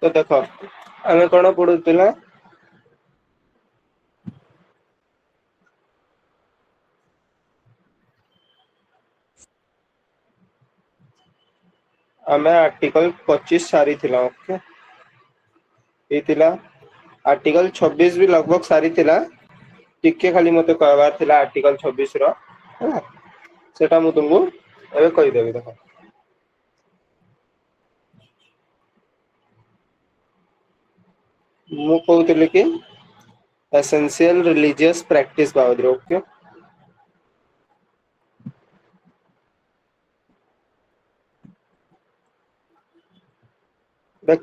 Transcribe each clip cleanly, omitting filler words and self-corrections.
तो देख आम कौन पढ़ुला आम आर्टिकल 25 सारी थिला ओके ये आर्टिकल 26 भी लगभग सारी थिला टिके खाली मते कहबार थिला आर्टिकल 26 रो है सेटा मु तुमको एबे कहि देबी देखो मु कहउतले कि एसेंशियल रिलीजियस प्रैक्टिस बाबद ओके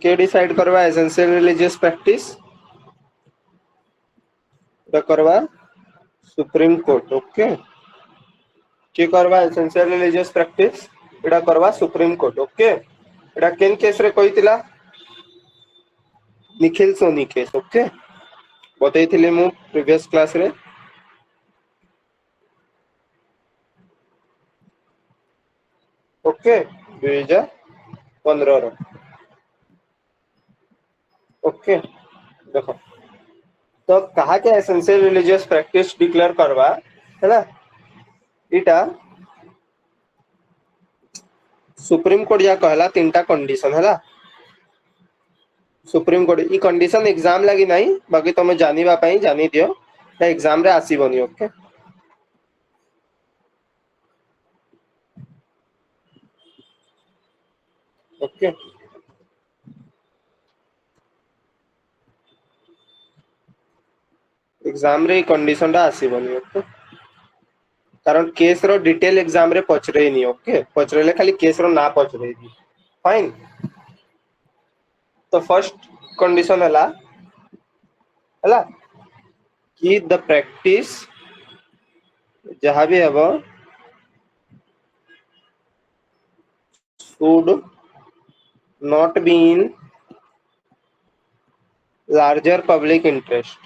के डिसाइड करवा एसेंशियल रिलीजियस प्रैक्टिस करवा सुप्रीम कोर्ट ओके कि करवा एसेंशियल रिलीजियस प्रैक्टिस एडा करवा सुप्रीम कोर्ट ओके एडा केन केस रे कहितिला निखिल सोनी केस ओके बतैथिले मु प्रीवियस क्लास रे ओके 2015 रो ओके देखो तो कहा के एसेंशियल रिलीजियस प्रैक्टिस डिक्लेयर करवा है ना इटा सुप्रीम कोर्ट या कहला तीनटा कंडीशन है सुप्रीम कोर्ट ई कंडीशन एग्जाम लगी नहीं बाकी तुम जानिबा पई जानि दियो एग्जाम रे आसीबनी ओके ओके एग्जाम रे कंडीशन टा आसीबनी ओके कारण केस रो डिटेल एग्जाम रे पचरे नहीं ओके पचरेले खाली केस रो ना पचरे फाइन तो फर्स्ट कंडीशन हला कि द प्रैक्टिस जहाँ भी हबो should not be in larger public interest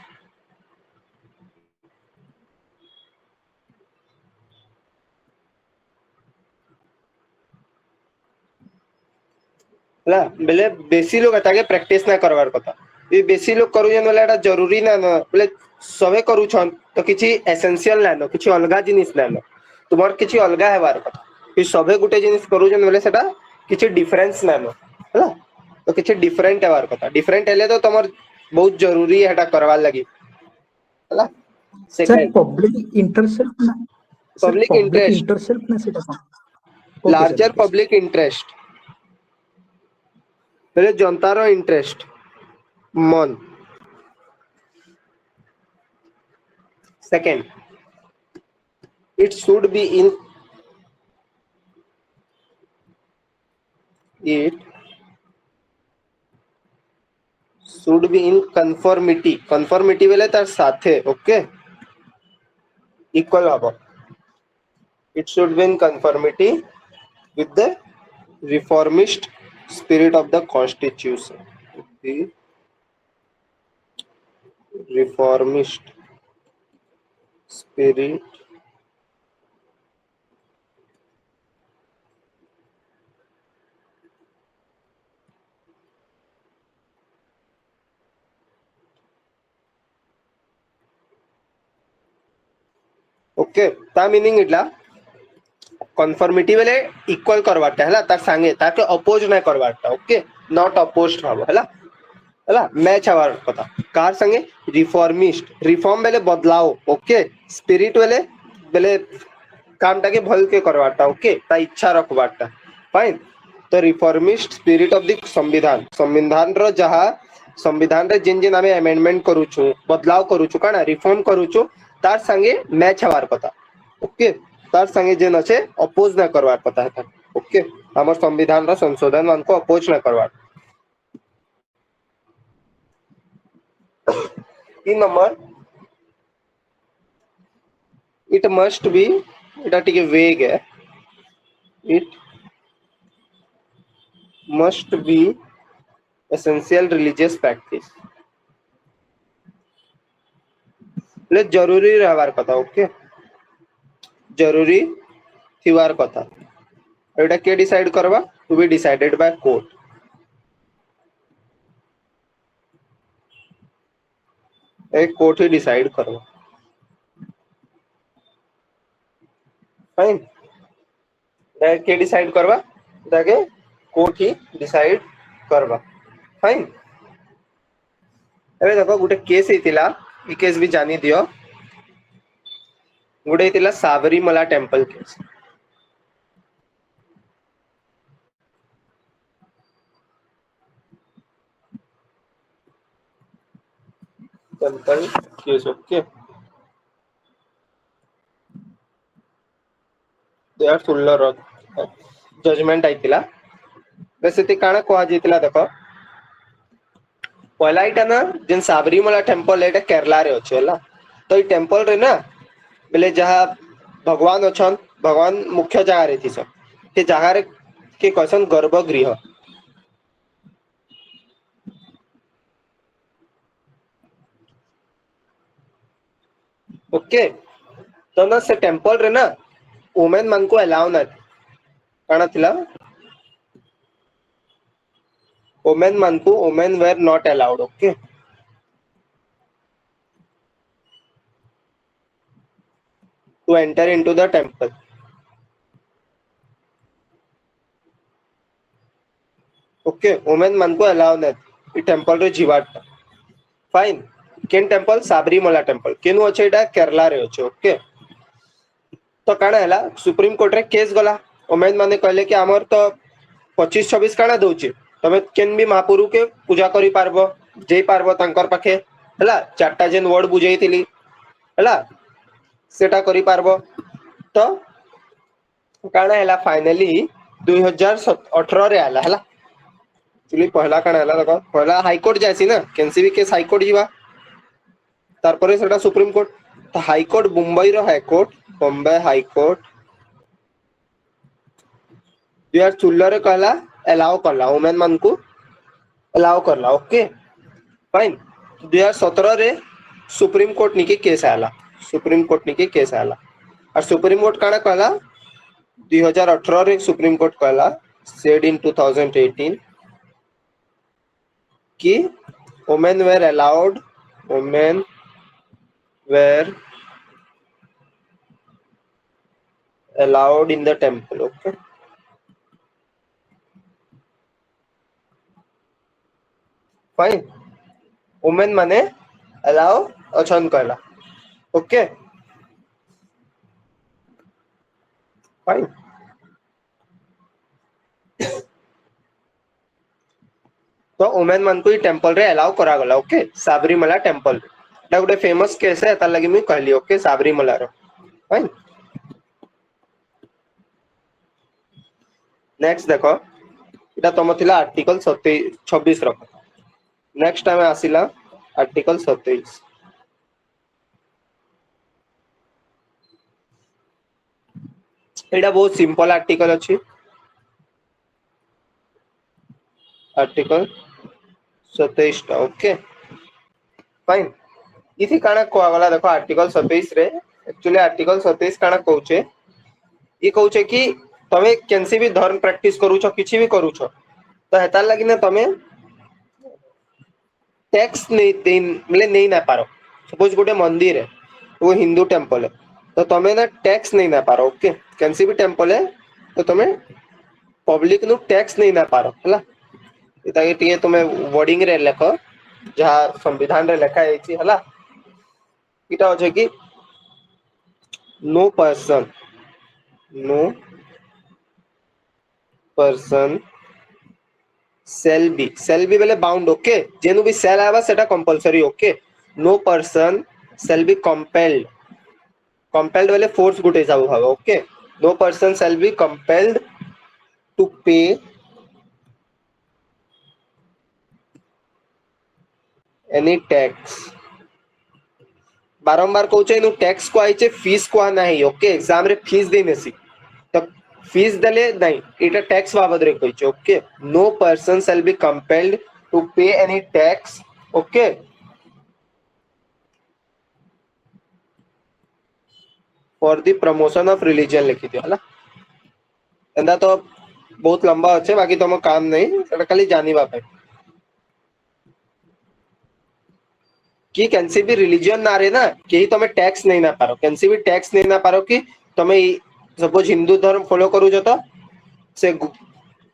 हला बेले बेसी लोग अटाके प्रैक्टिस ना करवार कथा ये बेसी लोग करूजन वाला एटा जरूरी ना न बोले सबे करूछन तो किछि एसेंशियल लानो किछि अलगा जिनिस लानो तुमर किछि अलगा हेबार कथा कि सबे गुटे जिनिस करूजन बोले सेटा किछि डिफरेंस लानो हला तो किछि डिफरेंट हेबार कथा डिफरेंट हेले तो तमर बहुत जरूरी हेटा करवार लागि हला सर सेकंड पब्लिक इंटरसेल्फ ना सर पब्लिक पब्लिक इंटरेस्ट इंटरसेल्फ ना सेटा okay sir larger okay sir public interest पहले जनतार इंटरेस्ट मन second it should be in it should be in conformity बेले तार साथे ओके इक्वल हबो it should be in conformity with the reformist spirit of the constitution the reformist spirit okay ता meaning इटला conformity बेले equal करवाटा हैला तार संगे ताके अपोज ना करवाटा ओके नॉट अपोज्ड हबो हैला मैच हवार कथा कार संगे रिफॉर्मिस्ट रिफॉर्म बेले बदलाव ओके स्पिरिट बेले बेले कामटा के भल के करवाटा ओके ता इच्छा रखवाटा फाइन तो रिफॉर्मिस्ट स्पिरिट ऑफ द संविधान संविधान रो जहा संविधान रे जिन जिन आमे अमेंडमेंट करूछु बदलाव करूछु काना रिफॉर्म करूछु तार संगे मैच हवार कथा ओके तार संगे जेन अच्छे अपोज ना करवार कथा है ओके हमर संविधान रो संशोधन मान को अपोज ना करवार तीन नंबर इट मस्ट बी इटा टिके वेग है it must be essential religious practice ले जरूरी रहवार कथा ओके जरूरी थिवार कथा एटा के डिसाइड करवा to be decided by court एक कोठी डिसाइड करवा फाइन के डिसाइड करवा ताके कोठी डिसाइड करवा फाइन एबे देखो गुटे केस हेतिला ई केस भी जानी दियो गुटे हेतिला Sabarimala temple case temple case okay they are fuller judgement आइतिला वैसे ते काना कोआ जेतिला देखो पहला इटा ना जेन साबरीमला टेंपल एटा केरला रे अछि होला तो ई टेंपल रे ना बेले जहाँ भगवान अछन भगवान मुख्य जगह रे थी सब के जगह रे के कहसन गर्भगृह ओके तो ना से टेंपल रे ना वुमेन मान को अलाउ ना काना थिला वुमेन मान को women were not allowed okay to enter into the temple okay women मान को अलाउ ना ई टेंपल रे जीवाट फाइन केन टेंपल साबरीमला टेंपल केनु अछि एटा केरला रे अछि ओके तो काना हैला सुप्रीम कोर्ट रे केस गला वुमेन माने कहले कि हमर तो 25-26 काना दउची तमे केन भी महापुरु के पूजा करी पारबो जेई पारबो तांकर पाखे हैला चारटा जेन वर्ड बुझेइतिली हैला सेटा करी पारबो तो काना हैला फाइनली 2018 रे आला हैला एक्चुअली पहला काना हैला देखो पहला हाई कोर्ट जायसी ना केनसी भी केस हाई कोर्ट जीवा तार परे सेटा सुप्रीम कोर्ट तो हाई कोर्ट मुंबई रो high court Bombay high court 2016 रे कहला अलाउ करला वुमेन मान को अलाउ करला ओके फाइन 2017 रे सुप्रीम कोर्ट निके केस आला सुप्रीम कोर्ट निके केस आला और सुप्रीम कोर्ट काना कहला 2018 रे सुप्रीम कोर्ट कहला सेड इन 2018 कि women were allowed women were allowed in the temple okay fine women माने allow अछन कहला ओके फाइन तो वुमेन मान को टेंपल रे अलाउ करा गला ओके साबरीमला टेंपल एटा गुटे फेमस केस है तार लागि मी कहली ओके साबरीमला रो फाइन नेक्स्ट देखो एटा तम थिला आर्टिकल 26 रो नेक्स्ट टाइम आसिला आर्टिकल 27 एटा बहुत सिंपल आर्टिकल अछि आर्टिकल 27 टा ओके फाइन इथि काना कोआ गला देखो आर्टिकल 27 रे एक्चुअली आर्टिकल 27 काना कहउचे ई कहउचे कि तमे केनसी भी धर्म प्रैक्टिस करू छ किछि भी करू छ तो हेतार लागि ना तमे टैक्स नहीं देन मतलब नहीं ना पारो सपोज गोटे मंदिर है वो हिंदू टेंपल है तो तमे ना टैक्स नहीं ना पारो ओके केनसी भी टेंपल है तो तमे पब्लिक नु टैक्स नहीं ना पारो हला इता के टिए तमे वर्डिंग रे लेखो जहां संविधान रे लेखा हैछि हला इटा होचे कि नो पर्सन सेल बी बेले बाउंड ओके जेनु भी सेल आबा सेटा compulsory okay no person shall be compelled बेले फोर्स गुटे जाबो भाबो okay no person shall be compelled to pay any tax बारंबार कहउचे नु टैक्स को आइचे फीस को नाही ओके एग्जाम रे फीस देनेसी तो फीस देले नहीं इटा टैक्स बाबद रे कहइचे okay no person shall be compelled to pay any tax okay for the promotion of religion लिखि दियो हला एंदा तो बहुत लंबा अच्छे बाकी तुम काम नहीं एटा खाली जानिबा पे कि कैंसी भी रिलीजन ना रे ना कि तुम टैक्स नहीं ना पारो कैंसी भी टैक्स नहीं ना पारो कि तुम सपोज हिंदू धर्म फॉलो करूछ तो से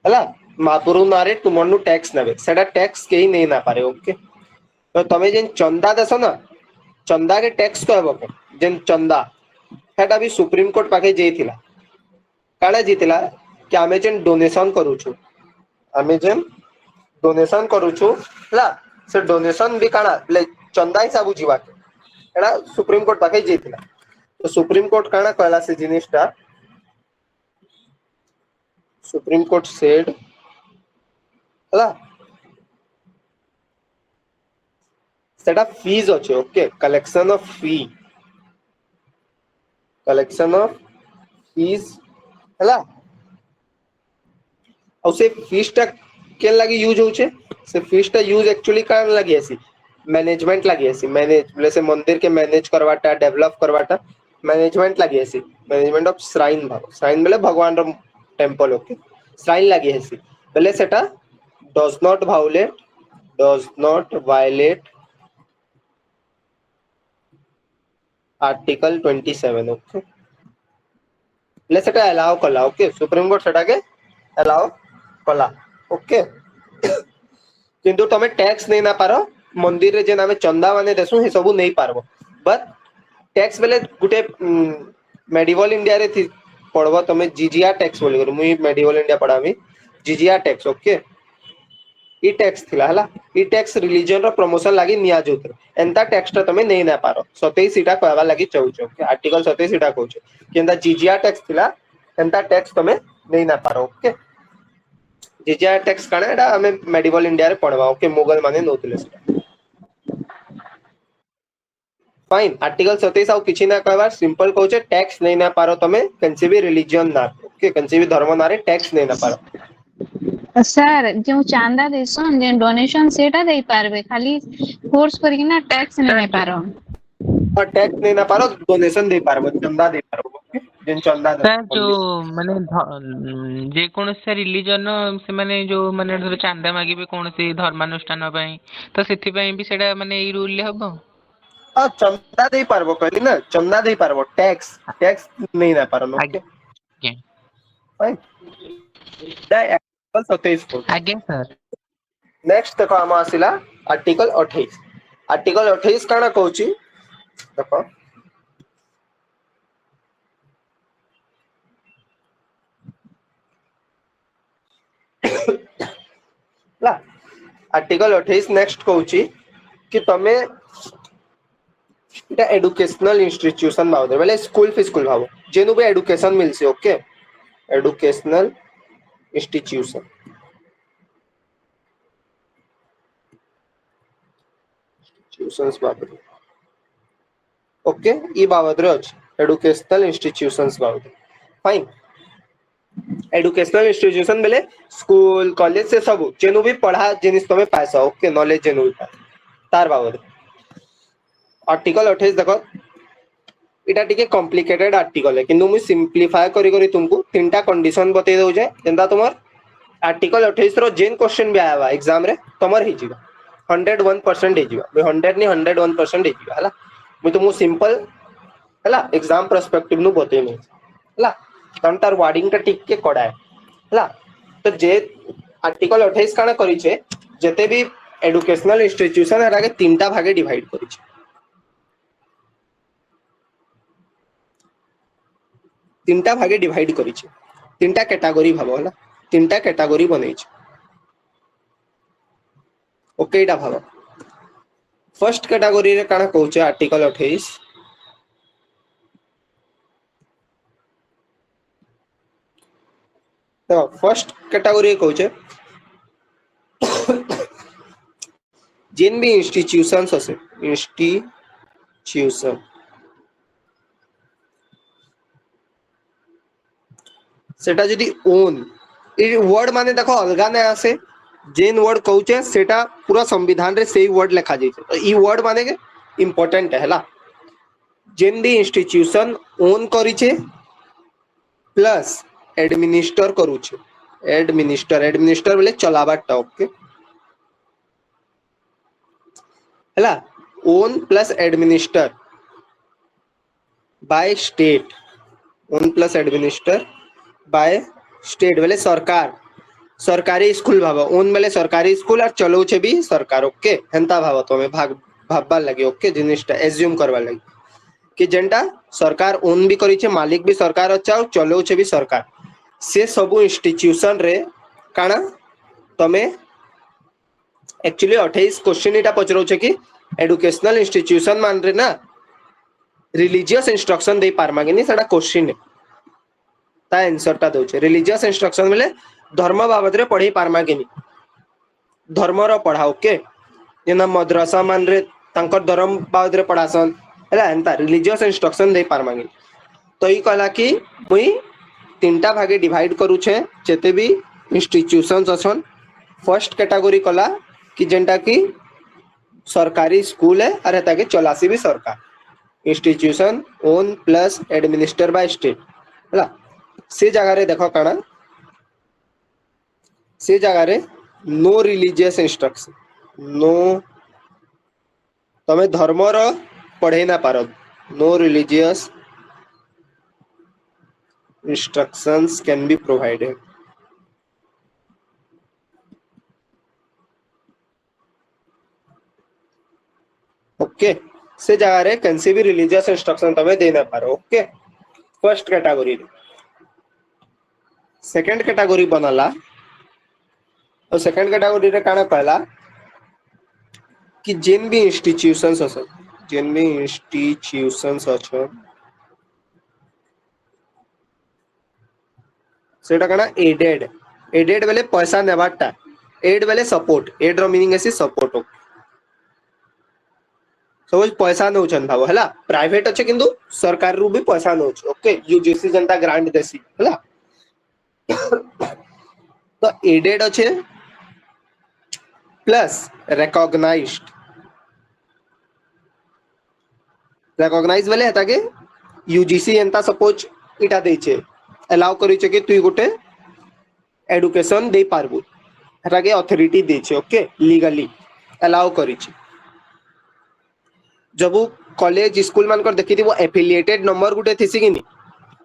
हला महापुरु ना रे तुमनु टैक्स नेबे सेटा टैक्स केही नहीं ना पारे ओके तो तुम जेन चंदा देस ना चंदा के टैक्स कहबो के जेन चंदा हेटा भी सुप्रीम कोर्ट पाके जेथिला काला जीतिला कि आमे जेन डोनेशन करूछु आमे जेन डोनेशन करूछु हला से डोनेशन भी काना ले चंदा हिसाब जीवा के एड़ा सुप्रीम कोर्ट पाके जेथिला तो सुप्रीम कोर्ट काना कहला से जिनिसटा सुप्रीम कोर्ट सेड हला सेटा फीज अछि ओके कलेक्शन ऑफ फीज हला और से फीस टा के लगी यूज होचे से फीस टा यूज एक्चुअली कान लगी ऐसी मैनेजमेंट लगी ऐसी मैनेज जैसे मंदिर के मैनेज करवाटा डेवलप करवाटा मैनेजमेंट लगी ऐसी मैनेजमेंट ऑफ श्राइन भाव श्राइन बोले भगवान रो टेंपल ओके श्राइन लगी ऐसी बोले सेटा does not violate article 27 okay बोले सेटा अलाउ कला ओके सुप्रीम कोर्ट सेटा के अलाउ कला ओके किंतु तमे टैक्स नहीं ना पारो मंदिर रे जे नामे चंदा माने देसु हे सब नहीं पारबो बट टैक्स बेले गुटे मेडिवल इंडिया रे थी पड़बो तमे जिजिया टैक्स बोली करू मुई मेडिवल इंडिया पढ़ामी जिजिया टैक्स ओके ई टैक्स थिला हला ई टैक्स रिलीजन रो प्रमोशन लागि निया जोत एंता टैक्स ता तमे नहीं ना पारो 27 सीटा कहवा लागि चाहूचो ओके आर्टिकल 27 सीटा कहूचो केंदा जिजिया टैक्स थिला एंता टैक्स तमे नहीं ना पारो ओके जिजिया टैक्स काना एटा हमें मेडिवल इंडिया रे पढ़वा ओके मुगल माने नोतले फाइन आर्टिकल 27 आउ किछि ना कहवा सिंपल कहूचे टैक्स नहीं ना पारो तमे कनसी भी रिलीजन ना ओके कनसी भी धर्म ना रे टैक्स नहीं ना पारो सर जो चांदा देसन जे डोनेशन सेटा देई पारबे खाली फोर्स करके ना टैक्स नहीं पारो और टैक्स नहीं ना पारो डोनेशन दे पारबो चंदा दे पारबो ओके जेन चंदा दे सर जो माने जे कोनसे रिलीजन से माने जो माने धर चांदा मागिबे कोनसे धर्मानुष्ठान पई तो सेथि पई भी सेटा माने ई रूल ले हबो आ चंदा दे पारबो कहली ना चंदा दे पारबो टैक्स टैक्स नहीं ना पारो ओके आगे फाइन दा आर्टिकल 27 को आगे सर नेक्स्ट देखो हम आसिला आर्टिकल 28 आर्टिकल 28 काना कहूची देखो ला आर्टिकल 28 नेक्स्ट कहूची कि तमे इटा एजुकेशनल इंस्टीट्यूशन भाव बोले स्कूल भाव जेनु भी एजुकेशन मिलसी ओके एजुकेशनल इंस्टीट्यूशन इंस्टीट्यूशंस बाबत ओके ई बाबत रे अछि एजुकेशनल इंस्टीट्यूशंस बाबत फाइन एजुकेशनल इंस्टीट्यूशन बेले स्कूल कॉलेज से सब जेनु भी पढ़ा जिनिस तमे पाइसा ओके नॉलेज जेनु भी तार बाबत आर्टिकल 28 देखो इटा टिके कॉम्प्लिकेटेड आर्टिकल है किंतु मु सिंपलीफाई करी तुमको तीनटा कंडीशन बतै दउ जे जेंदा तुमर आर्टिकल 28 रो जेन क्वेश्चन भी आवा एग्जाम रे तमर ही जीवा 101% ही जीवा 100 नहीं 101% ही जीवा हला मु तुमको सिंपल हला एग्जाम पर्सपेक्टिव नु बतै नै हला तन तार वर्डिंग टा टिके कड़ा है हला तो जे आर्टिकल 28 काना करी छे जते भी एजुकेशनल इंस्टीट्यूशन है के तीनटा भागे डिवाइड करी छे तीनटा भागे डिवाइड करी छे तीनटा कैटेगरी भाबो हला तीनटा कैटेगरी बनै छे ओके इटा भाबो फर्स्ट कैटेगरी रे काना कहूचे आर्टिकल 28 तो फर्स्ट कैटेगरी कहूचे जिन भी इंस्टीट्यूशंस असे इंस्टीट्यूशन सेटा जदी ओन ई वर्ड माने देखो अलगा नै आसे जेन वर्ड कहूचे सेटा पूरा संविधान रे सेही वर्ड लिखा जाय छै तो ई वर्ड माने के इंपोर्टेंट है हला जेन भी इंस्टीट्यूशन ओन करी छे प्लस एडमिनिस्टर करू छे एडमिनिस्टर बोले चलावाटा ओके हला one plus administer by state, one plus administer bye state बेले सरकार, सरकारी स्कूल भाव, ओन बेले सरकारी स्कूल और चलाउछे भी सरकार। ओके हेंता भाव तमे भाबबार लगे। ओके जिनिसटा एज्यूम करबार लगे कि जेनटा सरकार ओन भी करिछे, मालिक भी सरकार अच्छा और चलाउछे भी सरकार, से सबु इंस्टीट्यूशन रे काना तमे एक्चुअली 28 क्वेश्चन इटा पचराउछे कि एजुकेशनल इंस्टीट्यूशन मान रे ना रिलीजियस इंस्ट्रक्शन दे पारमा कि नहीं, सेटा क्वेश्चन है ता आंसर टा दउछे। रिलीजियस इंस्ट्रक्शन बेले धर्म बाबद रे पढ़ी पारमा कि नहीं, धर्म रो पढ़ा। ओके जेना मद्रसा मान रे तांकर धर्म बाबद रे पढ़ासन हैला, एंता रिलीजियस इंस्ट्रक्शन दे पारमा कि। तो ई कहला कि मुई तीनटा भागे डिवाइड करूछे जेते भी इंस्टीट्यूशंस अछन। फर्स्ट कैटेगरी कला कि जेंटा कि सरकारी स्कूल है और हेता के चलासी भी सरकार, institution one plus administer by state हैला। से जगह रे देखो काना, से जगह रे नो रिलीजियस इंस्ट्रक्शन, नो तमे धर्म रो पढ़े ना पारो, no religious instructions can be provided. Okay से जगह रे कैंसी भी रिलीजियस इंस्ट्रक्शन तमे दे ना पारो। ओके फर्स्ट कैटेगरी रे। सेकंड कैटेगरी बनाला और सेकंड कैटेगरी रे काना कहला कि जिन भी इंस्टीट्यूशंस अछन, जिन भी इंस्टीट्यूशंस अछन सेटा कना एडेड, एडेड बेले पैसा नेबाटा, एड बेले सपोर्ट, एड रो मीनिंग है सपोर्ट। सपोज पैसा नउछन भाव हैला, प्राइवेट अच्छे किंतु सरकार रु भी पैसा नउछ। ओके यूजीसी जनता ग्रांट देसी हैला। तो एडेड अच्छे प्लस रिकॉग्नाइज्ड, रिकॉग्नाइज बेले हेता के यूजीसी एंता सपोज इटा देछे अलाउ करिछे कि तुई गोटे एजुकेशन दे पारबु, हेता के अथॉरिटी देछे। ओके लीगली अलाउ करिछे। जब कॉलेज स्कूल मान कर देखि वो एफिलिएटेड नंबर गुटे थिसी कि नहीं,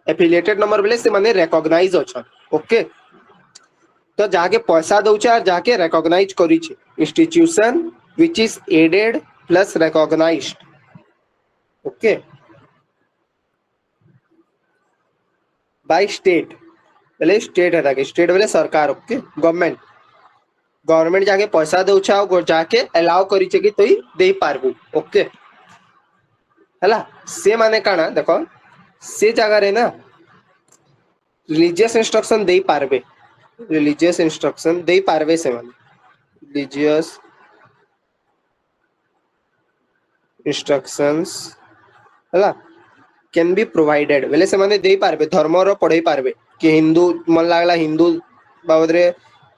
एफिलिएटेड नंबर बेले से माने रिकॉग्नाइज अछन। ओके तो जाके पैसा दउछे और जाके रिकॉग्नाइज करिछे institution which is aided plus recognised. Okay by state बेले स्टेट है ताकि स्टेट बेले सरकार। ओके गवर्नमेंट, गवर्नमेंट जाके पैसा दउछे और जाके अलाउ करिछे कि तुई दे पारबु। ओके हैला से माने काना देखो से जगह रे ना रिलीजियस इंस्ट्रक्शन दे पारबे, रिलीजियस इंस्ट्रक्शन दे पारबे से माने रिलीजियस इंस्ट्रक्शंस हैला कैन बी प्रोवाइडेड बेले से माने दे पारबे, धर्म रो पढ़े पारबे कि हिंदू मन लागला हिंदू बाबद रे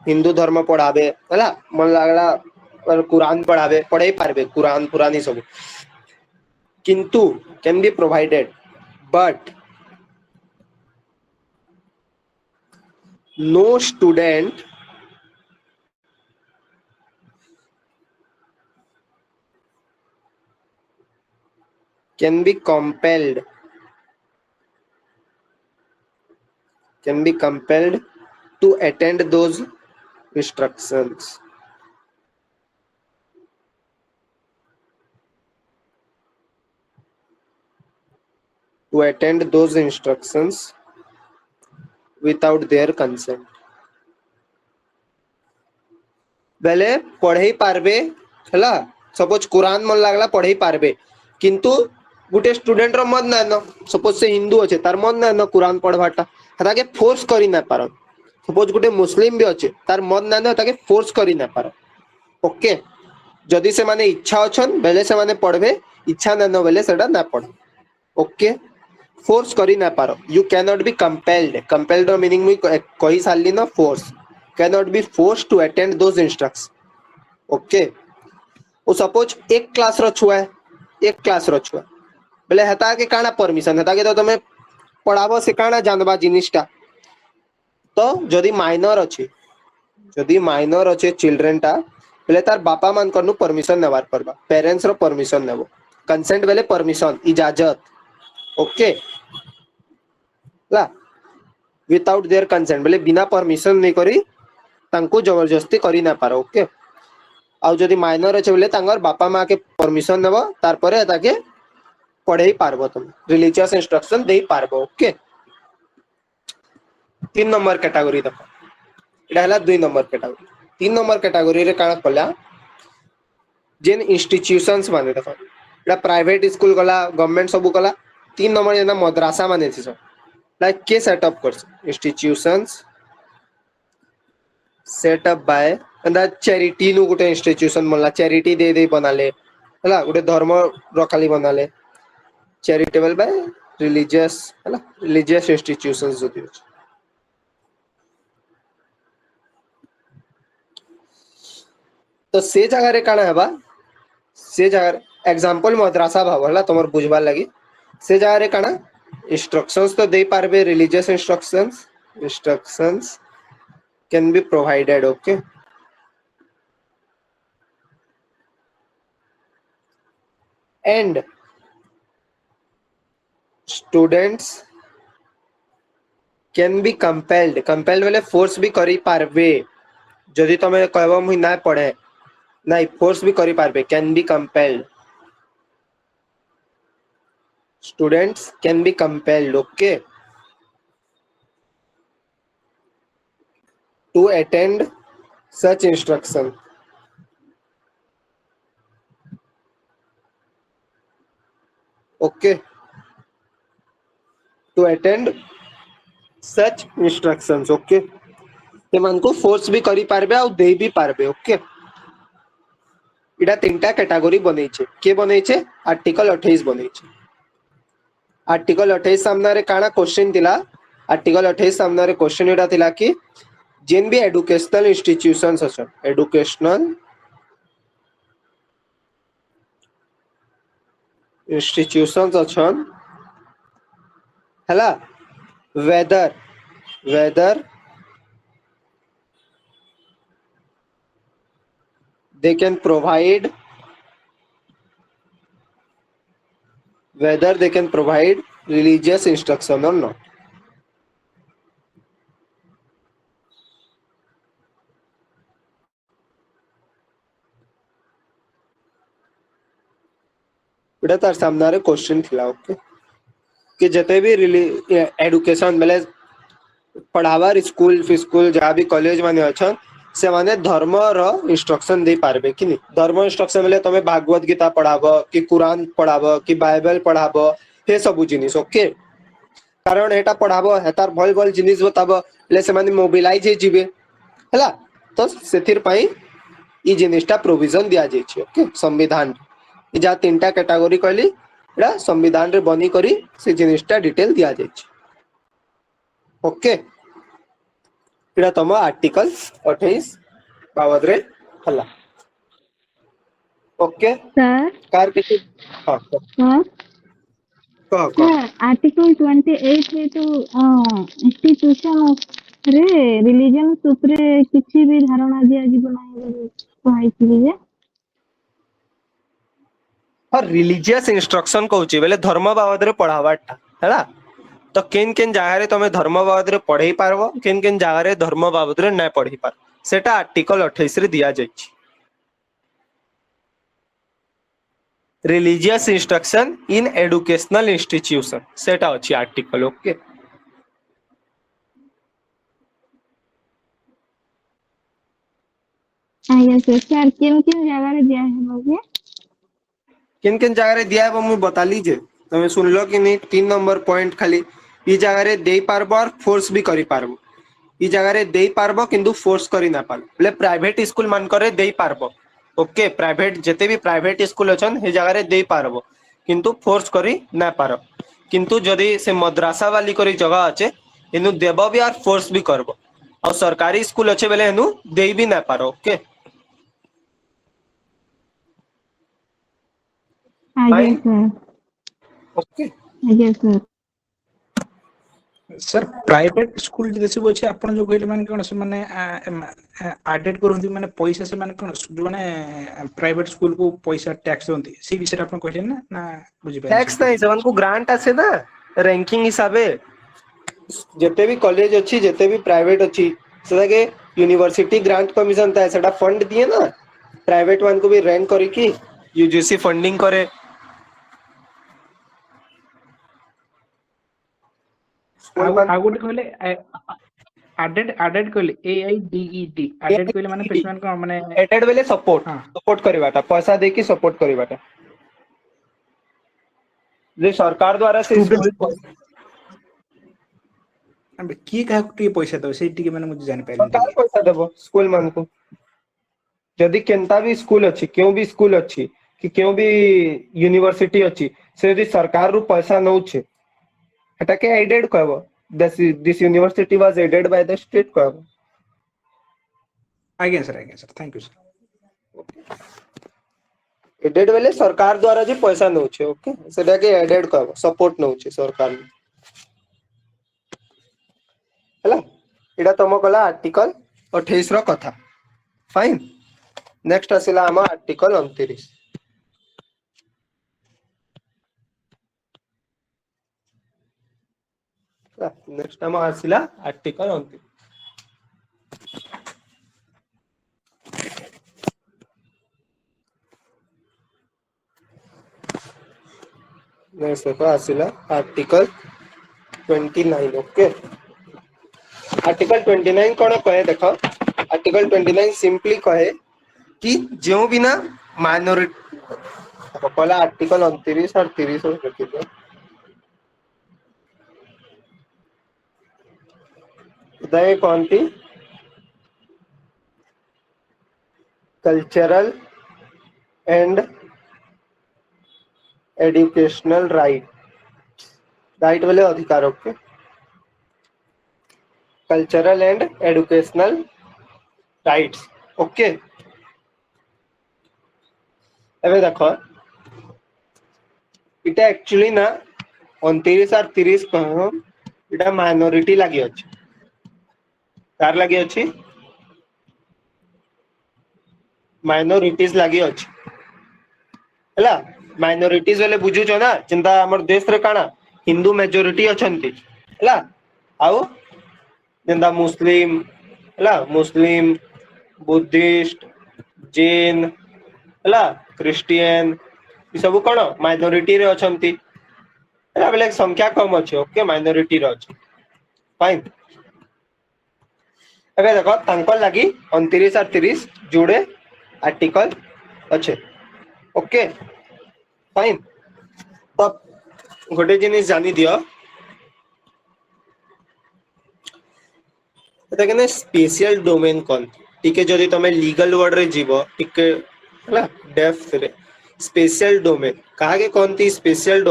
हिंदू धर्म पढ़ाबे हैला, मन लागला और कुरान पढ़ाबे पढ़े पारबे, कुरान पुरानी सब किंतु can be provided but no student can be compelled to attend those instructions. To attend those instructions without their consent. बेले पढ़े पारबे हैला, सपोज कुरान मन लागला पढ़े पारबे किंतु गुटे स्टूडेंट रो मन ना न, सपोज से हिंदू अच्छे तार मन ना न कुरान पढ़वाटा हेता के फोर्स करी ना पारन। सपोज गुटे मुस्लिम भी अच्छे तार मन ना न ताके फोर्स करी ना पारन। ओके जदि से माने इच्छा अछन बेले से माने पढ़बे, इच्छा ना न बेले सेटा ना पढ़। ओके फोर्स करी ना पारो, you can not be compelled, compelled रो मीनिंग मी कहि सारली न force, can not be force to attend those instruction. Okay ओ सपोज एक क्लास रो छुआ है, एक क्लास रो छुआ बेले हेता के काना परमिशन हेता के तो तमे पढ़ाबो से काना जानबा जिनिसटा। तो जदि माइनर अच्छे, जदि माइनर अच्छे चिल्ड्रेन टा बेले तार बापा मानकर नु परमिशन नेवार पड़बा पेरेंट्स रो परमिशन नेबो कंसेंट बेले परमिशन इजाजत ओके ला विदाउट देयर कंसेंट बेले बिना परमिशन नहीं करी तांको जबरदस्ती करी ना पारो ओके आउ जदि माइनर अछि बेले तांगर बापा माँ के परमिशन नेबो तार परे ताके पढ़ेई पारबो तुम रिलीजियस इंस्ट्रक्शन देई पारबो ओके 3 नंबर कैटेगरी देखो एटा हला 2 नंबर कैटेगरी 3 नंबर कैटेगरी रे काना कला जेन इंस्टीट्यूशंस माने देखो एटा प्राइवेट स्कूल गला गवर्नमेंट सब गला 3 नंबर जेना मद्रासा माने छी सब लाइक के सेटअप कर इंस्टीट्यूशंस सेटअप बाय अंदा चैरिटी नु गुटे इंस्टीट्यूशन मनला चैरिटी दे दे बनाले हला गुटे धर्म रखाली बनाले चैरिटेबल बाय रिलीजियस हला रिलीजियस इंस्टीट्यूशंस जो दियो तो से जगह रे काना हेबा से जगह एग्जांपल मद्रासा भाव हला तमर बुझबा लागि से जगह रे काना इंस्ट्रक्शंस तो दे पारबे religious instructions can be provided okay and students can be compelled बेले फोर्स भी करी पारबे जदि तमे कहबो मुई ना पढ़े नहीं फोर्स भी करी पारबे can be compelled students can be compelled okay to attend such instruction okay to attend such instructions okay तेमान को फोर्स भी करी पारबे और दे भी पारबे ओके इडा तीनटा कैटेगरी बनै छे के बनै छे आर्टिकल 28 बनै छे आर्टिकल 28 सामना रे काना क्वेश्चन दिला आर्टिकल 28 सामना रे क्वेश्चन इडा थिला कि जेन भी एजुकेशनल इंस्टीट्यूशंस अछन एजुकेशनल इंस्टीट्यूशंस अछन हला whether they can provide religious instruction or not एटा तार सामने क्वेश्चन थिला ओके कि जते भी एडुकेशन मतलब पढ़ावार स्कूल जहाँ भी कॉलेज माने अछन से माने धर्म रो इंस्ट्रक्शन दे पारबे कि नहीं धर्म इंस्ट्रक्शन बेले तमे भागवत गीता पढ़ाबो कि कुरान पढ़ाबो कि बाइबल पढ़ाबो हे सब जिनिस ओके कारण एटा पढ़ाबो हेतार भल भल जिनिस बताबो ले से माने मोबिलाइज हे जिवे हला तो सेथिर पई ई जिनिसटा प्रोविजन दिया जाय छै ओके संविधान ई जा तीनटा कैटेगरी कहली एटा संविधान रे बनी करी से जिनिसटा डिटेल दिया जाय छै ओके एटा तम आर्टिकल 28 बाबद रे हला ओके सर कार किसी हां सर कह आर्टिकल 28 रे तो इंस्टीट्यूशन रे रिलीजन सुप्रे किछि भी धारणा दिया जीव नाही कहैछि जे और रिलीजियस इंस्ट्रक्शन कहूची बेले धर्म बाबद रे पढ़ावाटा हैला तो केन केन जगह रे तमे धर्म बाबद रे पढ़ेई पारबो केन केन जगह रे धर्म बाबद रे नै पढ़ी पार सेटा आर्टिकल 28 रे दिया जाय छी religious instruction in educational institution सेटा अछि आर्टिकल ओके यस सर किन किन जगह रे दिया है बाबू किन किन जगह रे दिया है मैं बता लीजिए तमे सुन लो कि नहीं 3 नंबर पॉइंट खाली ई जगह रे देई पारबो और फोर्स भी करी पारबो ई जगह रे देई पारबो किंतु फोर्स करी ना पारबो बोले प्राइवेट स्कूल मान करे देई पारबो ओके प्राइवेट जते भी प्राइवेट स्कूल अछन हे जगह रे देई पारबो किंतु फोर्स करी ना पारो किंतु जदि से मद्रासा वाली करी जगह अच्छे इनु देबो भी और फोर्स भी करबो और सरकारी स्कूल अच्छे बेले इनु देई भी ना पारो okay yes sir okay yes sir sir private school जैसे अच्छे आपण जो कहले माने कोन से माने एडेड करथि माने पैसा से माने कोन जो माने प्राइवेट स्कूल को पैसा टैक्स दोंती से विषय आपण कहले ना ना बुझि पानी टैक्स नहीं सेवन को ग्रांट आसे ना रैंकिंग हिसाबे जेते भी कॉलेज अच्छी जेते भी प्राइवेट अच्छी सेटा के यूनिवर्सिटी ग्रांट कमीशन था सेटा फंड दिए ना प्राइवेट वन को भी रैंक करे कि यूजीसी फंडिंग करे आ गोटे कहले एडेड कहले AIDED एडेड कहले माने पेशमेंट को माने एडेड बेले सपोर्ट हां सपोर्ट करवाटा पैसा दे की सपोर्ट करवाटा जे सरकार द्वारा से स्कूल किए क्या पैसा दो से माने मुझे जान पाइले सरकार पैसा देबो स्कूल मान को जदि केनता भी स्कूल अच्छी क्यों भी स्कूल अच्छी कि क्यों भी यूनिवर्सिटी अच्छी से यदि सरकार रु पैसा नउछे एटा के एडेड कहबो this university was aided by the state कहबो आगे sir thank you sir aided बेले सरकार द्वारा जे पैसा नउछे ओके सेटा के एडेड कहबो सपोर्ट नउछे सरकार हला एटा तम कला आर्टिकल 28 रो कथा फाइन नेक्स्ट आसिला हम आर्टिकल 29 नेक्स्ट हम आसिला आर्टिकल 29 नेक्स्ट देखो आसिला आर्टिकल 29 ओके आर्टिकल 29 कौन कहे देखो आर्टिकल 29 सिंपली कहे कि जो भी ना माइनॉरिटी पहला आर्टिकल 29 और 30 रखी दो दे कौन थी कल्चरल एंड एजुकेशनल राइट वाले अधिकार okay cultural and educational rights okay एबे देखो इटा एक्चुअली ना 29 और 30 कहो इटा माइनॉरिटी लागि अछि कार लागि अछि माइनॉरिटीज लागि अछि हला माइनॉरिटीज वाले बुझु छ ना चिंता हमर देश रे काना हिंदू मेजॉरिटी अछंती हला आउ जिंदा मुस्लिम हला मुस्लिम बुद्धिस्ट जैन हला क्रिश्चियन ई सब कोन माइनॉरिटी रे अछंती हला बेले संख्या कम अछि ओके माइनॉरिटी रे अछि फाइन एबे देखो तांको लागि 29 और 30 जोड़े आर्टिकल अच्छे ओके फाइन तब गोटे जिनिस जानी दियो एटा स्पेशल डोमेन कोन टिके जदि तमे लीगल वर्ड रे जीवो टिके हला डेप्थ रे स्पेशल डोमेन कहा के कोनती स्पेशल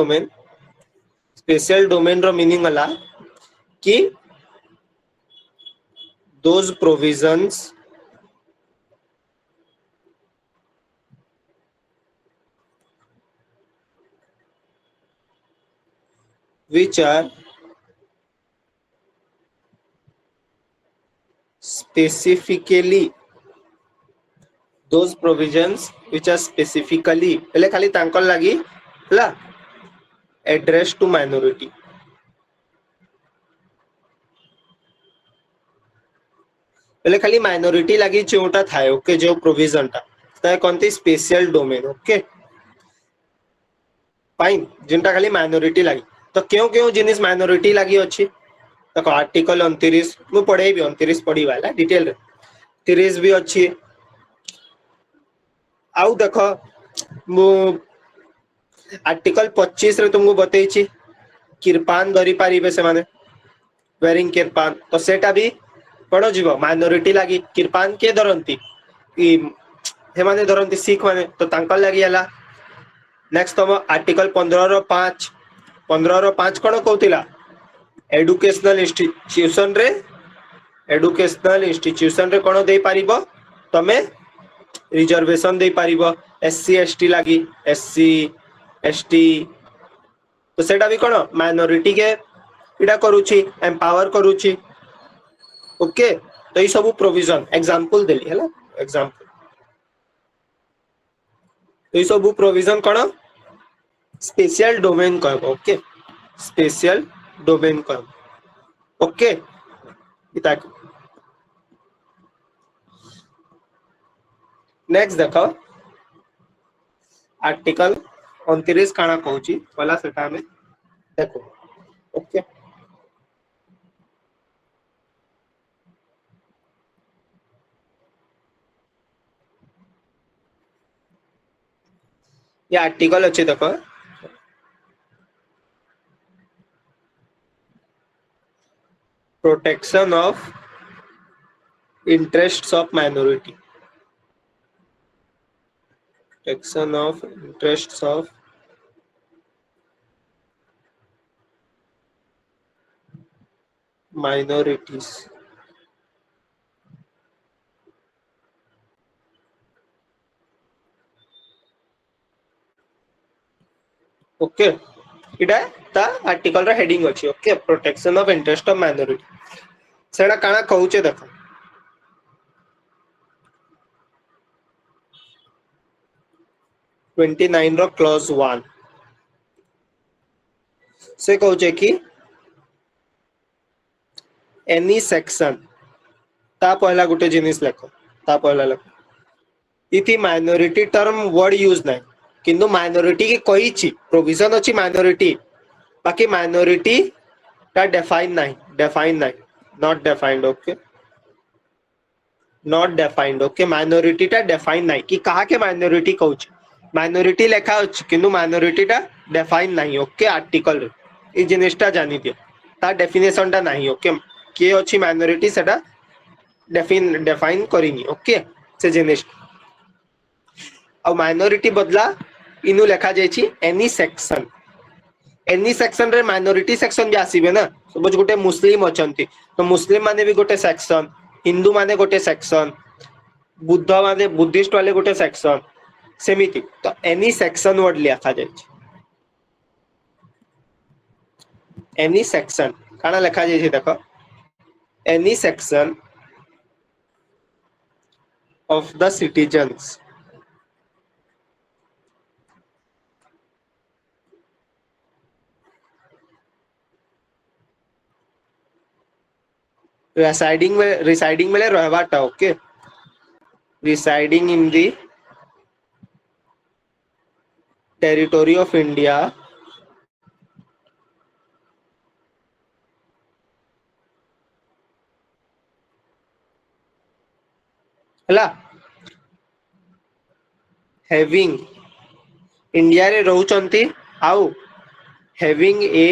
डोमेन रो मीनिंग हला कि those provisions which are specifically पहले खाली तांकर लगी हला एड्रेस टू माइनॉरिटी पहले खाली माइनॉरिटी लगी जोटा थाए ओके जो प्रोविजन ता ता कोनती स्पेशल डोमेन ओके फाइन जिनटा खाली माइनॉरिटी लगी तो क्यों क्यों जिनिस माइनॉरिटी लगी अछि देखो आर्टिकल 29 मु पढेबी 29 पढी वाला डिटेल रे 30 भी अछि आउ देखो मु आर्टिकल 25 रे तुमको बतई छी किरपान धरी पारिबे से माने वेयरिंग किरपान तो सेटा भी पढ़ो जीव माइनॉरिटी लगी किरपान के धरती हे माने धरती सिख माने तो तांकर लगी हला नेक्स्ट तुम आर्टिकल 15 रो 5 कोन कहतिला एजुकेशनल इंस्टीट्यूशन रे कोन दे पारिबो तमे रिजर्वेशन दे पारिबो एससी एसटी लगी एससी एसटी तो सेटा भी कोन माइनॉरिटी के इटा करूची एम्पावर करूची ओके तो ये सब प्रोविजन एग्जांपल देली हैला एग्जांपल तो ये सब प्रोविजन कौन स्पेशल डोमेन कहब ओके स्पेशल डोमेन कहब ओके इता नेक्स्ट देखो आर्टिकल 29 काना कहूची पहला सेटा में देखो ओके ये आर्टिकल अच्छे देखो protection of interests of minority protection of interests of minorities okay इटा ता आर्टिकल रा हेडिंग अछि okay protection of interest of minority सेडा काना कहूचे देखो 29 रो क्लॉज 1 से कहूचे कि एनी सेक्शन ता पहला गुटे जिनिस लेखो ता पहला लेखो इति माइनॉरिटी टर्म वर्ड यूज नाही किंतु माइनॉरिटी की कहीची प्रोविजन अछि माइनॉरिटी बाकी माइनॉरिटी ता डिफाइन नाही not defined okay not defined okay minority ता डिफाइन नाही कि कहा के माइनॉरिटी कहूची माइनॉरिटी लेखा अछि किंतु माइनॉरिटी ता डिफाइन नाही ओके आर्टिकल रे ई जिनिसटा जानि दियो ता डेफिनेशन ता नाही ओके के अछि माइनॉरिटी सेटा डिफाइन करिनी ओके से जिनिस अब माइनॉरिटी बदला इनु लेखा जायछि एनी सेक्शन रे माइनॉरिटी सेक्शन भी आसीबे ना सपोज गोटे मुस्लिम अछंती तो मुस्लिम माने भी गोटे सेक्शन हिंदू माने गोटे सेक्शन बुद्ध माने बुद्धिस्ट वाले गोटे सेक्शन सेमिति तो एनी सेक्शन वर्ड लेखा जायछि एनी सेक्शन काना लेखा जायछि देखो any section of the citizens residing में रहवाटा okay residing in the territory of India हला having इंडिया रे रहउचंती आउ having a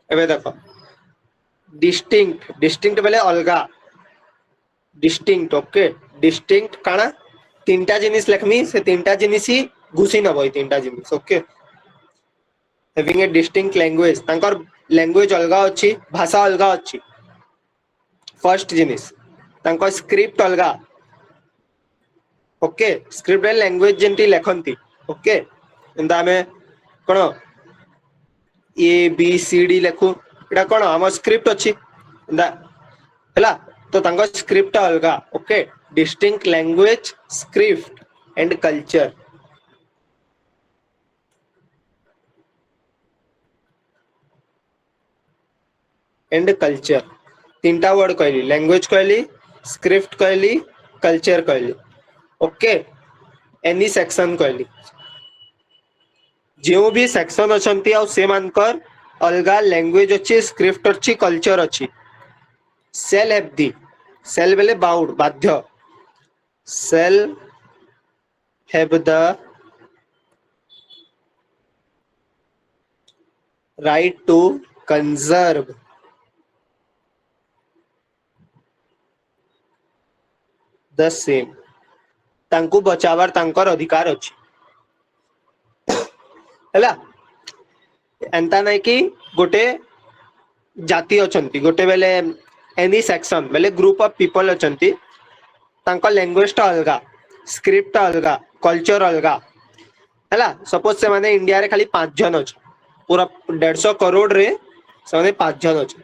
एबे देखो डिस्टिंक्ट बेले अलगा डिस्टिंक्ट ओके डिस्टिंक्ट काना तीनटा जिनिस लेखमी से तीनटा जिनिस ही घुसी न बई तीनटा जिनिस okay having a distinct language तांकर लैंग्वेज अलगा अछि भाषा अलगा अछि फर्स्ट जिनिस तांकर स्क्रिप्ट अलगा ओके स्क्रिप्ट रे लैंग्वेज जेंटी लेखंती ओके एंदा में कोन ए बी सी डी लेखु एटा कोन हम स्क्रिप्ट अछि हला तो तांको स्क्रिप्ट अलगा okay distinct language script and culture तीनटा वर्ड कहली लैंग्वेज कहली स्क्रिप्ट कहली कल्चर कहली ओके एनी सेक्शन कहली जो भी सेक्शन अछंती आ से मानकर अलगा लैंग्वेज अच्छी स्क्रिप्ट अच्छी कल्चर अच्छी सेल हैव दी सेल बेले बाउंड बाध्य shall have the right to conserve the same तांकु बचावार तांकर अधिकार अच्छी हैला एंता नहीं कि गोटे जाति अछंती गोटे बेले एनी सेक्शन बेले ग्रुप ऑफ पीपल अछंती तांका लैंग्वेज टा अलगा स्क्रिप्ट टा अलगा कल्चर अलगा हैला सपोज से माने इंडिया रे खाली 5 जन अछि पूरा 150 करोड़ रे ସେମାନେ 5 ଜଣ ଅଛନ୍ତି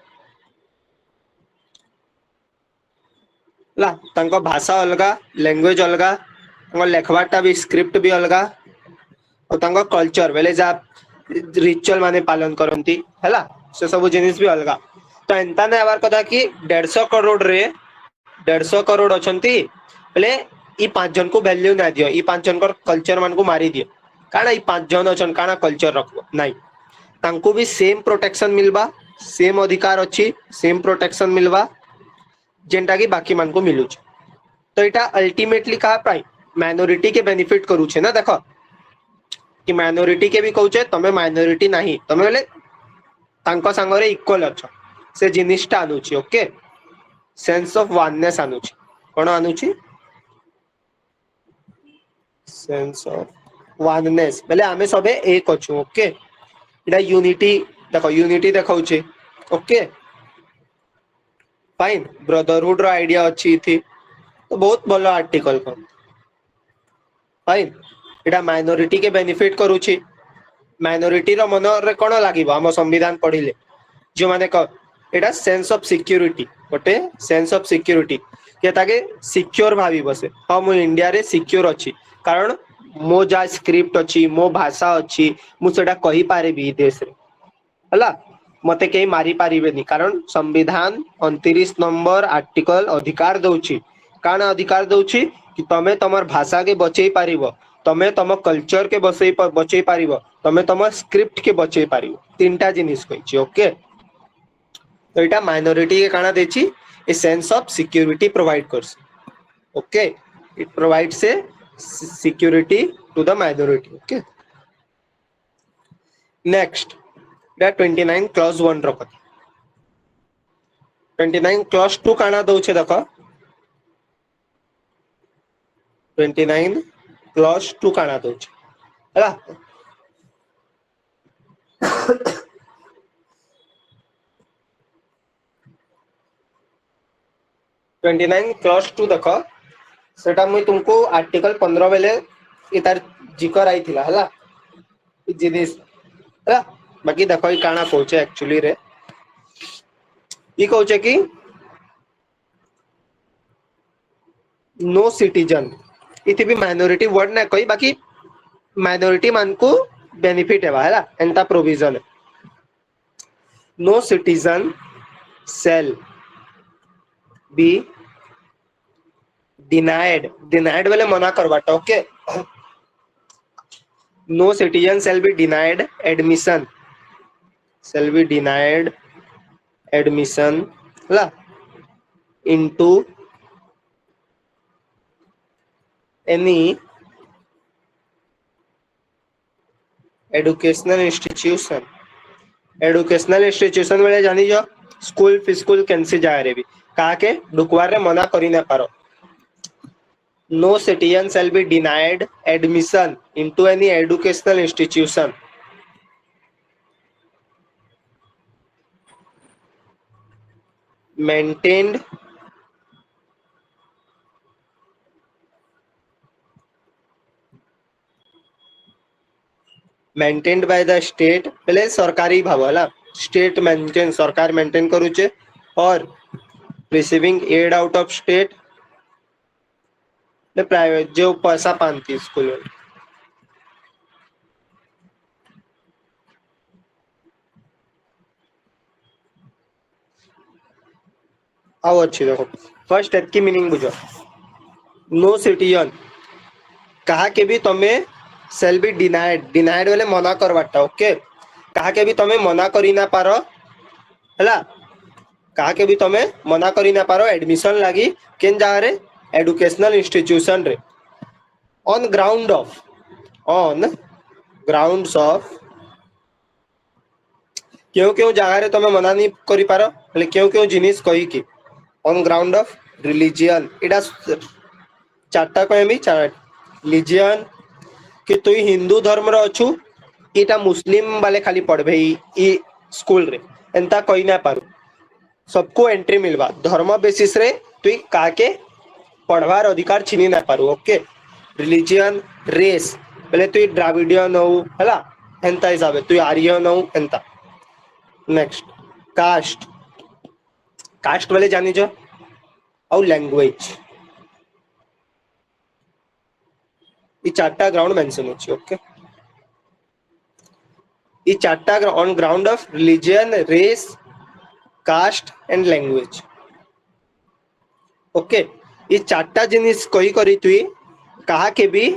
ହେଲା ତାଙ୍କ ଭାଷା ଅଲଗା ଲାଙ୍ଗୁଏଜ ଅଲଗା ତାଙ୍କ ଲେଖବାଟା ବି ସ୍କ୍ରିପ୍ଟ ବି ଅଲଗା ଆଉ ତାଙ୍କ କଲଚର ବେଲେ ଯାହା ରିଚୁଆଲ ମାନେ ପାଳନ କରନ୍ତି ହେଲା ସେ ସବୁ ଜିନିଷ ବି ଅଲଗା ତ ଏନ୍ତା ନାଇଁ ହେବାର କଥା କି 150 କରୋड़ ରେ 150 କରୋड़ ଅଛନ୍ତି ବେଲେ ଇ 5 ଜଣ को वैल्यू ना दियो इ 5 जन कल्चर मान को मारी दियो काना इ 5 जन अछन काना कल्चर रखबो नहीं तांको भी सेम प्रोटेक्शन मिलबा सेम अधिकार अच्छी सेम प्रोटेक्शन मिलबा जेंटा की बाकी मान को मिलू तो इटा अल्टीमेटली कहा पाई माइनॉरिटी के बेनिफिट करू छे ना देखो कि माइनॉरिटी के भी कहूचे तमे माइनॉरिटी नहीं तमे बोले तांको संगरे इक्वल अछ से जिनिसटा आनुची ओके सेंस ऑफ वननेस आनुची कोन आनुची सेंस ऑफ वननेस बेले आमे सबे एक अछु ओके इटा यूनिटी देखो ओके फाइन ब्रदरहुड रो आइडिया अच्छी थी तो बहुत भलो आर्टिकल को फाइन इटा माइनॉरिटी के बेनिफिट करूची माइनॉरिटी रो मन रे कोन लागिबो हम संविधान पढिले जो माने क एटा सेंस ऑफ सिक्योरिटी गोटे सेंस ऑफ सिक्योरिटी के ताके सिक्योर भाबी बसे हां मु इंडिया रे सिक्योर अछि कारण मो जा स्क्रिप्ट अछि मो भाषा अछि मु सेटा कहि पारे भी देश रे हला मते केही मारी पारिबेनी कारण संविधान 29 नंबर आर्टिकल अधिकार दउची काण अधिकार दउची कि तमे तमर भाषा के बचेई पारिबो तमे तम कल्चर के बचेई पारिबो तमे तम स्क्रिप्ट के बचेई पारिबो तीनटा जिनिस कहिची ओके तो इटा माइनॉरिटी के काना देची a sense of security provide करस okay it provides a security to the minority okay next that 29 clause 1 रखत 29 क्लॉज 2 काना दउछे देखो 29 क्लॉज 2 काना दउछे हला 29 क्लॉज 2 देखो सेटा मुई तुमको आर्टिकल 15 बेले इतार जिकर आई थिला हला जिनिस हला बाकी देखो ई काना कहूचे एक्चुअली रे ई कहूचे कि नो सिटीजन इति भी माइनॉरिटी वर्ड ना कही बाकी माइनॉरिटी मान को बेनिफिट है हला एंता provision no citizen shall be denied वाले मना करवाटा okay no citizen shall be denied admission ला इनटू एनी एजुकेशनल इंस्टीट्यूशन वाले जानी जो स्कूल फिस्कूल कैंसी जाए रे भी कहा के डुकवार रे मना करी ना पारो no citizen shall be denied admission into any educational institution maintained by the state पहले सरकारी भाव हला स्टेट मेंटेन सरकार मेंटेन करूचे और receiving aid out of state private जो पैसा पाती स्कूल में आओ अच्छी देखो फर्स्ट एड की मीनिंग बुझो नो सिटीजन कहा के भी तुम्हें सेल बी डिनाइड वाले मना करवाटा ओके कहा के भी तुम्हें मना करी ना पारो हला कहा के भी तुम्हें मना करी ना पारो एडमिशन लगी केन जगह रे एजुकेशनल इंस्टीट्यूशन रे ऑन ग्राउंड्स ऑफ क्यों क्यों जगह रे तुम्हें मना नहीं करी पारो એટલે क्यों क्यों जिनिस कही कि ऑन ग्राउंड ऑफ रिलीजियन इटा चारटा कहमी रिलीजियन कि तुई हिंदू धर्म रो अछु इटा मुस्लिम वाले खाली पढ़बे ई स्कूल रे एंता कही ना पारू सबको एंट्री मिलवा धर्म बेसिस रे तुई काके पढ़वार अधिकार छीनी ना पारू ओके रिलीजियन रेस पहले तुई द्राविडियन हो हला एंता हिसाब तुई आर्यन हो एंता नेक्स्ट कास्ट कास्ट वाले जानी जो और लैंग्वेज ये चारटा ग्राउंड मेंशन होची ओके ये चारटा on ground of religion race caste and language okay ये चारटा जिनिस कही करी तुई कहा के भी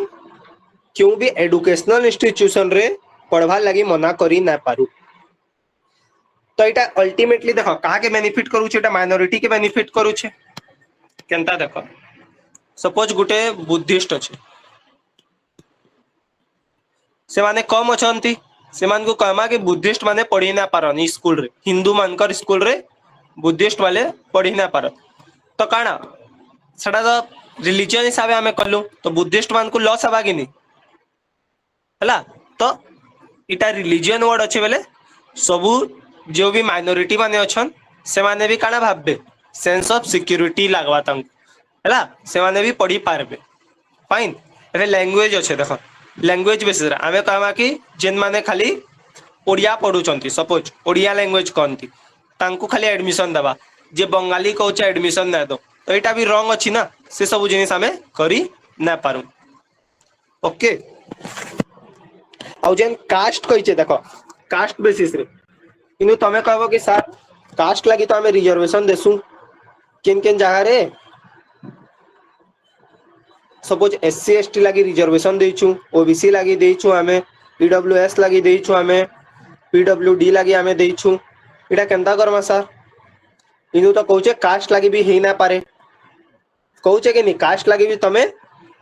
क्यों भी एजुकेशनल इंस्टीट्यूशन रे पढ़वा लगी मना करी ना पारू तो एटा अल्टीमेटली देखो कहा के बेनिफिट करू छे एटा माइनॉरिटी के बेनिफिट करू छे केनता देखो सपोज गुटे बुद्धिस्ट अछि से माने कम अछंती से मान को कहमा कि बुद्धिस्ट माने पढ़ी ना पारन स्कूल रे हिंदू मानकर स्कूल रे बुद्धिस्ट वाले पढ़ी ना पारन तो काना सेटा तो रिलीजन हिसाब आमे कलु तो बुद्धिस्ट मान को लॉस हवा कि नहीं हला तो इटा रिलीजन वर्ड अच्छे बेले सबू जो भी माइनॉरिटी माने अछन से माने भी काना भाबबे सेंस ऑफ सिक्योरिटी लागवा तांको हला से माने भी पढ़ी पारबे फाइन एबे लैंग्वेज अच्छे देखो लैंग्वेज बेसिस रे आमे कहमा कि जेन माने खाली ओडिया पढुचंती सपोज ओडिया लैंग्वेज कोनती तांको खाली एडमिशन दबा जे बंगाली कहउछ एडमिशन ना दो तो एटा भी रॉन्ग अछि ना से सब जिनिस हमें करी ना पारू ओके आउ जेन कास्ट कहिचे देखो कास्ट बेसिस रे किनु तमे कहबो कि सर कास्ट लागि तो हमें रिजर्वेशन देसु किन किन जगह रे सपोज एससी एसटी लागि रिजर्वेशन देइछु ओबीसी लागि देइछु हमें पीडब्ल्यूएस लागि देइछु हमें पीडब्ल्यूडी लागि हमें देइछु इटा केनता करमा सर इनु तो कहउचे कास्ट लागि भी हेई ना पारे कहउचे कि नहीं कास्ट लागि भी तमे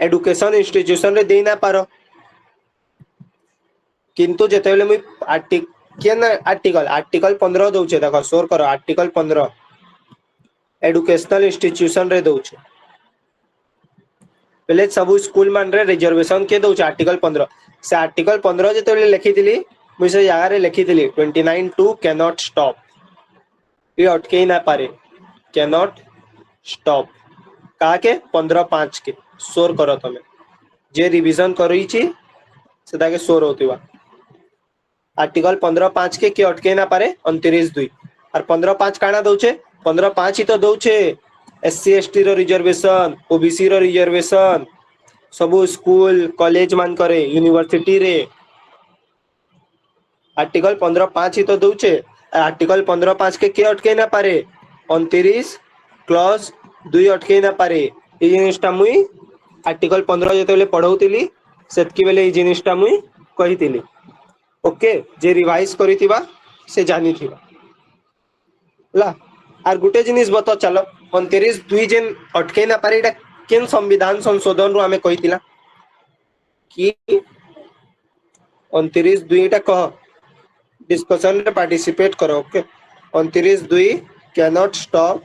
एजुकेशन इंस्टीट्यूशन रे देई ना पारो किंतु जेतेले मुई आर्टिकल 15 दउचे देखो सोर करो आर्टिकल 15 एजुकेशनल इंस्टीट्यूशन रे दउचे पहले सब स्कूल मान रे रिजर्वेशन के दउचे आर्टिकल 15 से आर्टिकल 15 जेतेले लिखिथिली मुई से जगह रे लिखिथिली 29(2) कैन नॉट स्टॉप ये अटके ना पारे कैन नॉट स्टॉप कहा के 15(5) के सोर करो तमे जे रिवीजन करई छी सेटा के सोर होतिबा आर्टिकल 15(5) के अटके ना पारे 29(2) और 15(5) काना दउचे 15(5) ही तो दउचे एससी एसटी रो रिजर्वेशन ओबीसी रो रिजर्वेशन सबु स्कूल कॉलेज मान करे यूनिवर्सिटी रे आर्टिकल 15(5) ही तो दउचे आर्टिकल 15(5) के अटके ना पारे 29 क्लॉज 2 अटके ना पारे ए जिनिसटा मुई आर्टिकल 15 जेतेले पढौतिली सेतकी बेले ए जिनिसटा मुई कहितिली ओके जे रिवाइज करितिबा से जानिथिबा ला आर गुटे जिनिस बतो चलो 29(2) जेन अटके ना पारे एटा केन संविधान संशोधन रु हमें कहितिला कि 29(2) एटा कह डिस्कशन रे पार्टिसिपेट करो ओके 29(2) कैन नॉट स्टॉप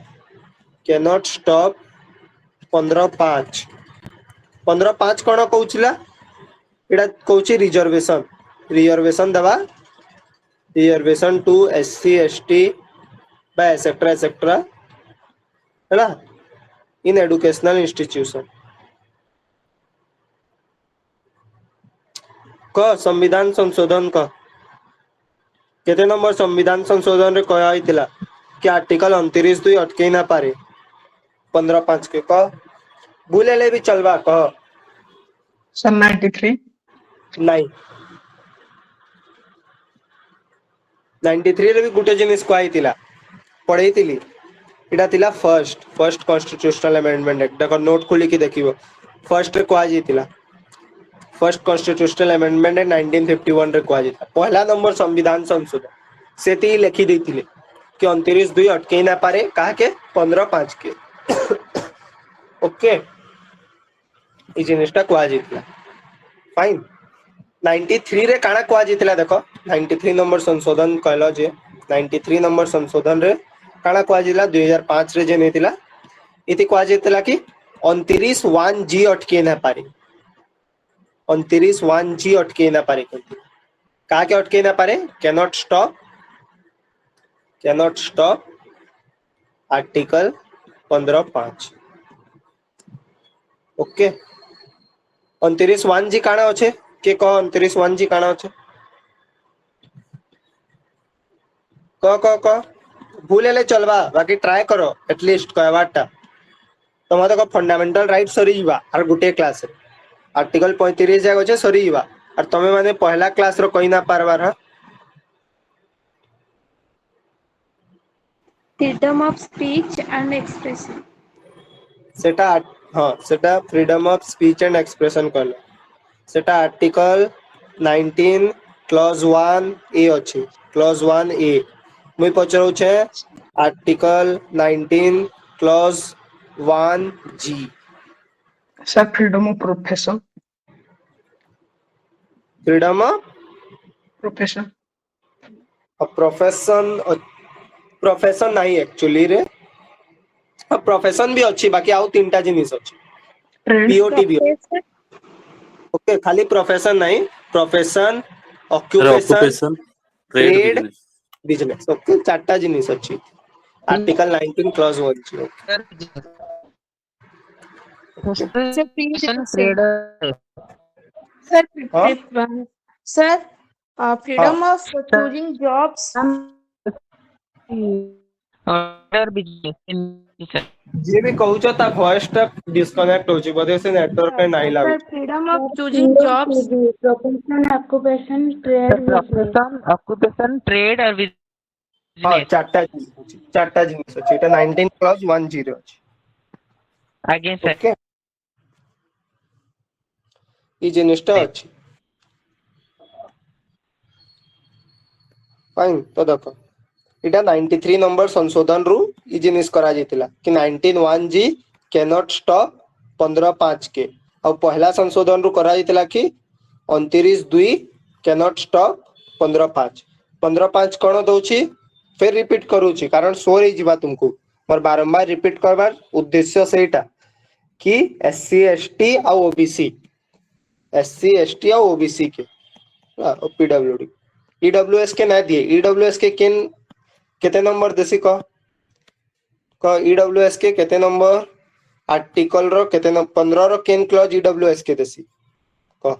15(5) 15(5) कोन कहउछिला एटा कहउछि रिजर्वेशन दबा reservation to SC ST by etcetera हैला इन एजुकेशनल इंस्टीट्यूशन क संविधान संशोधन क केते नंबर संविधान संशोधन रे कहा आइतिला कि आर्टिकल 29(2) अटके ना पारे 15(5) के क भूलेले भी चलबा कह सर 93 नहीं 93 रे भी गुटे जिनिस को आइतिला पढैतिली इटा तिला फर्स्ट कॉन्स्टिट्यूशनल अमेंडमेंट एक्ट देखो नोट खुली की देखिबो फर्स्ट रे को आइतिला फर्स्ट कॉन्स्टिट्यूशनल अमेंडमेंट 1951 रे को आइतिला पहला नंबर संविधान संशोधन सेती लिखि देतिले कि 29(2) अटके ना पारे कहा के 15(5) के ओके ई जिनिसटा को आइतिला फाइन 93 रे काना को आजितला देखो 93 नंबर संशोधन कहलो जे 93 नंबर संशोधन रे काना को आजितला 2005 रे जे नेतिला इति को आजितला कि 29(1)(g) अटके ना पारे 29(1)(g) अटके ना पारे का के अटके ना पारे can not stop article 15(5) okay 29(1)(g) काना अछि के कह 29(1)(g) काना अछि क भूल हेले चलबा बाकी ट्राई करो एटलीस्ट कहवाटा तुम तो फंडामेंटल राइट सरी जीवा आर गुटे क्लास रे आर्टिकल 35 जाग अच्छे सरी जीवा और तमे माने पहला क्लास रो कहि ना पारबार हा Freedom of speech and expression. सेटा हाँ सेटा freedom of speech and expression कहला सेटा आर्टिकल 19 क्लॉज 1 ए अच्छी क्लॉज 1 ए मुई पचरौ छे article 19 clause 1 G sir freedom of profession freedom of profession profession profession नहीं एक्चुअली रे प्रोफेशन भी अच्छी बाकी आउ तीनटा जिनिस अच्छी ट्रेड पीओटी भी Professor, ओके खाली प्रोफेशन नहीं profession Sir, occupation occupation, trade, trade business. Business okay चारटा जिनिस अच्छी article 19 clause 1 G sir, please, trader sir, Huh? sir, freedom of choosing jobs. और बिजनेस जे भी कहू ता वॉइस टा डिस्कनेक्ट होची बोधे से नेटवर्क पे नहीं लागू Sir, freedom of choosing jobs. Profession, occupation, trade, business. Occupation trade और हां बिजनेस चारटा जिनिस अच्छी एटा 19 क्लॉज 10 अच्छी आगे सर ओके ई जिनिसटा अच्छी फाइन तो देखो इटा 93 नंबर संशोधन रु ई जिनिस करा जितिला कि 19 जी कैनॉट स्टॉप 15/5 के और पहला संशोधन रु करा जितिला कि 29/2 कैनॉट स्टॉप 15/5 15/5 कोन दोची फिर रिपीट करूची कारण सोर ही जीवा तुमको मोर बारंबार रिपीट करबार उद्देश्य सेटा कि एससी एसटी और ओबीसी एससी एसटी और ओबीसी के पीडब्ल्यूडी ईडब्ल्यूएस के ना दिए ईडब्ल्यूएस के किन केते नंबर देसी क ईडब्ल्यूएस के केते नंबर आर्टिकल रो केते 15 रो केन क्लॉज ईडब्ल्यूएस के देसी क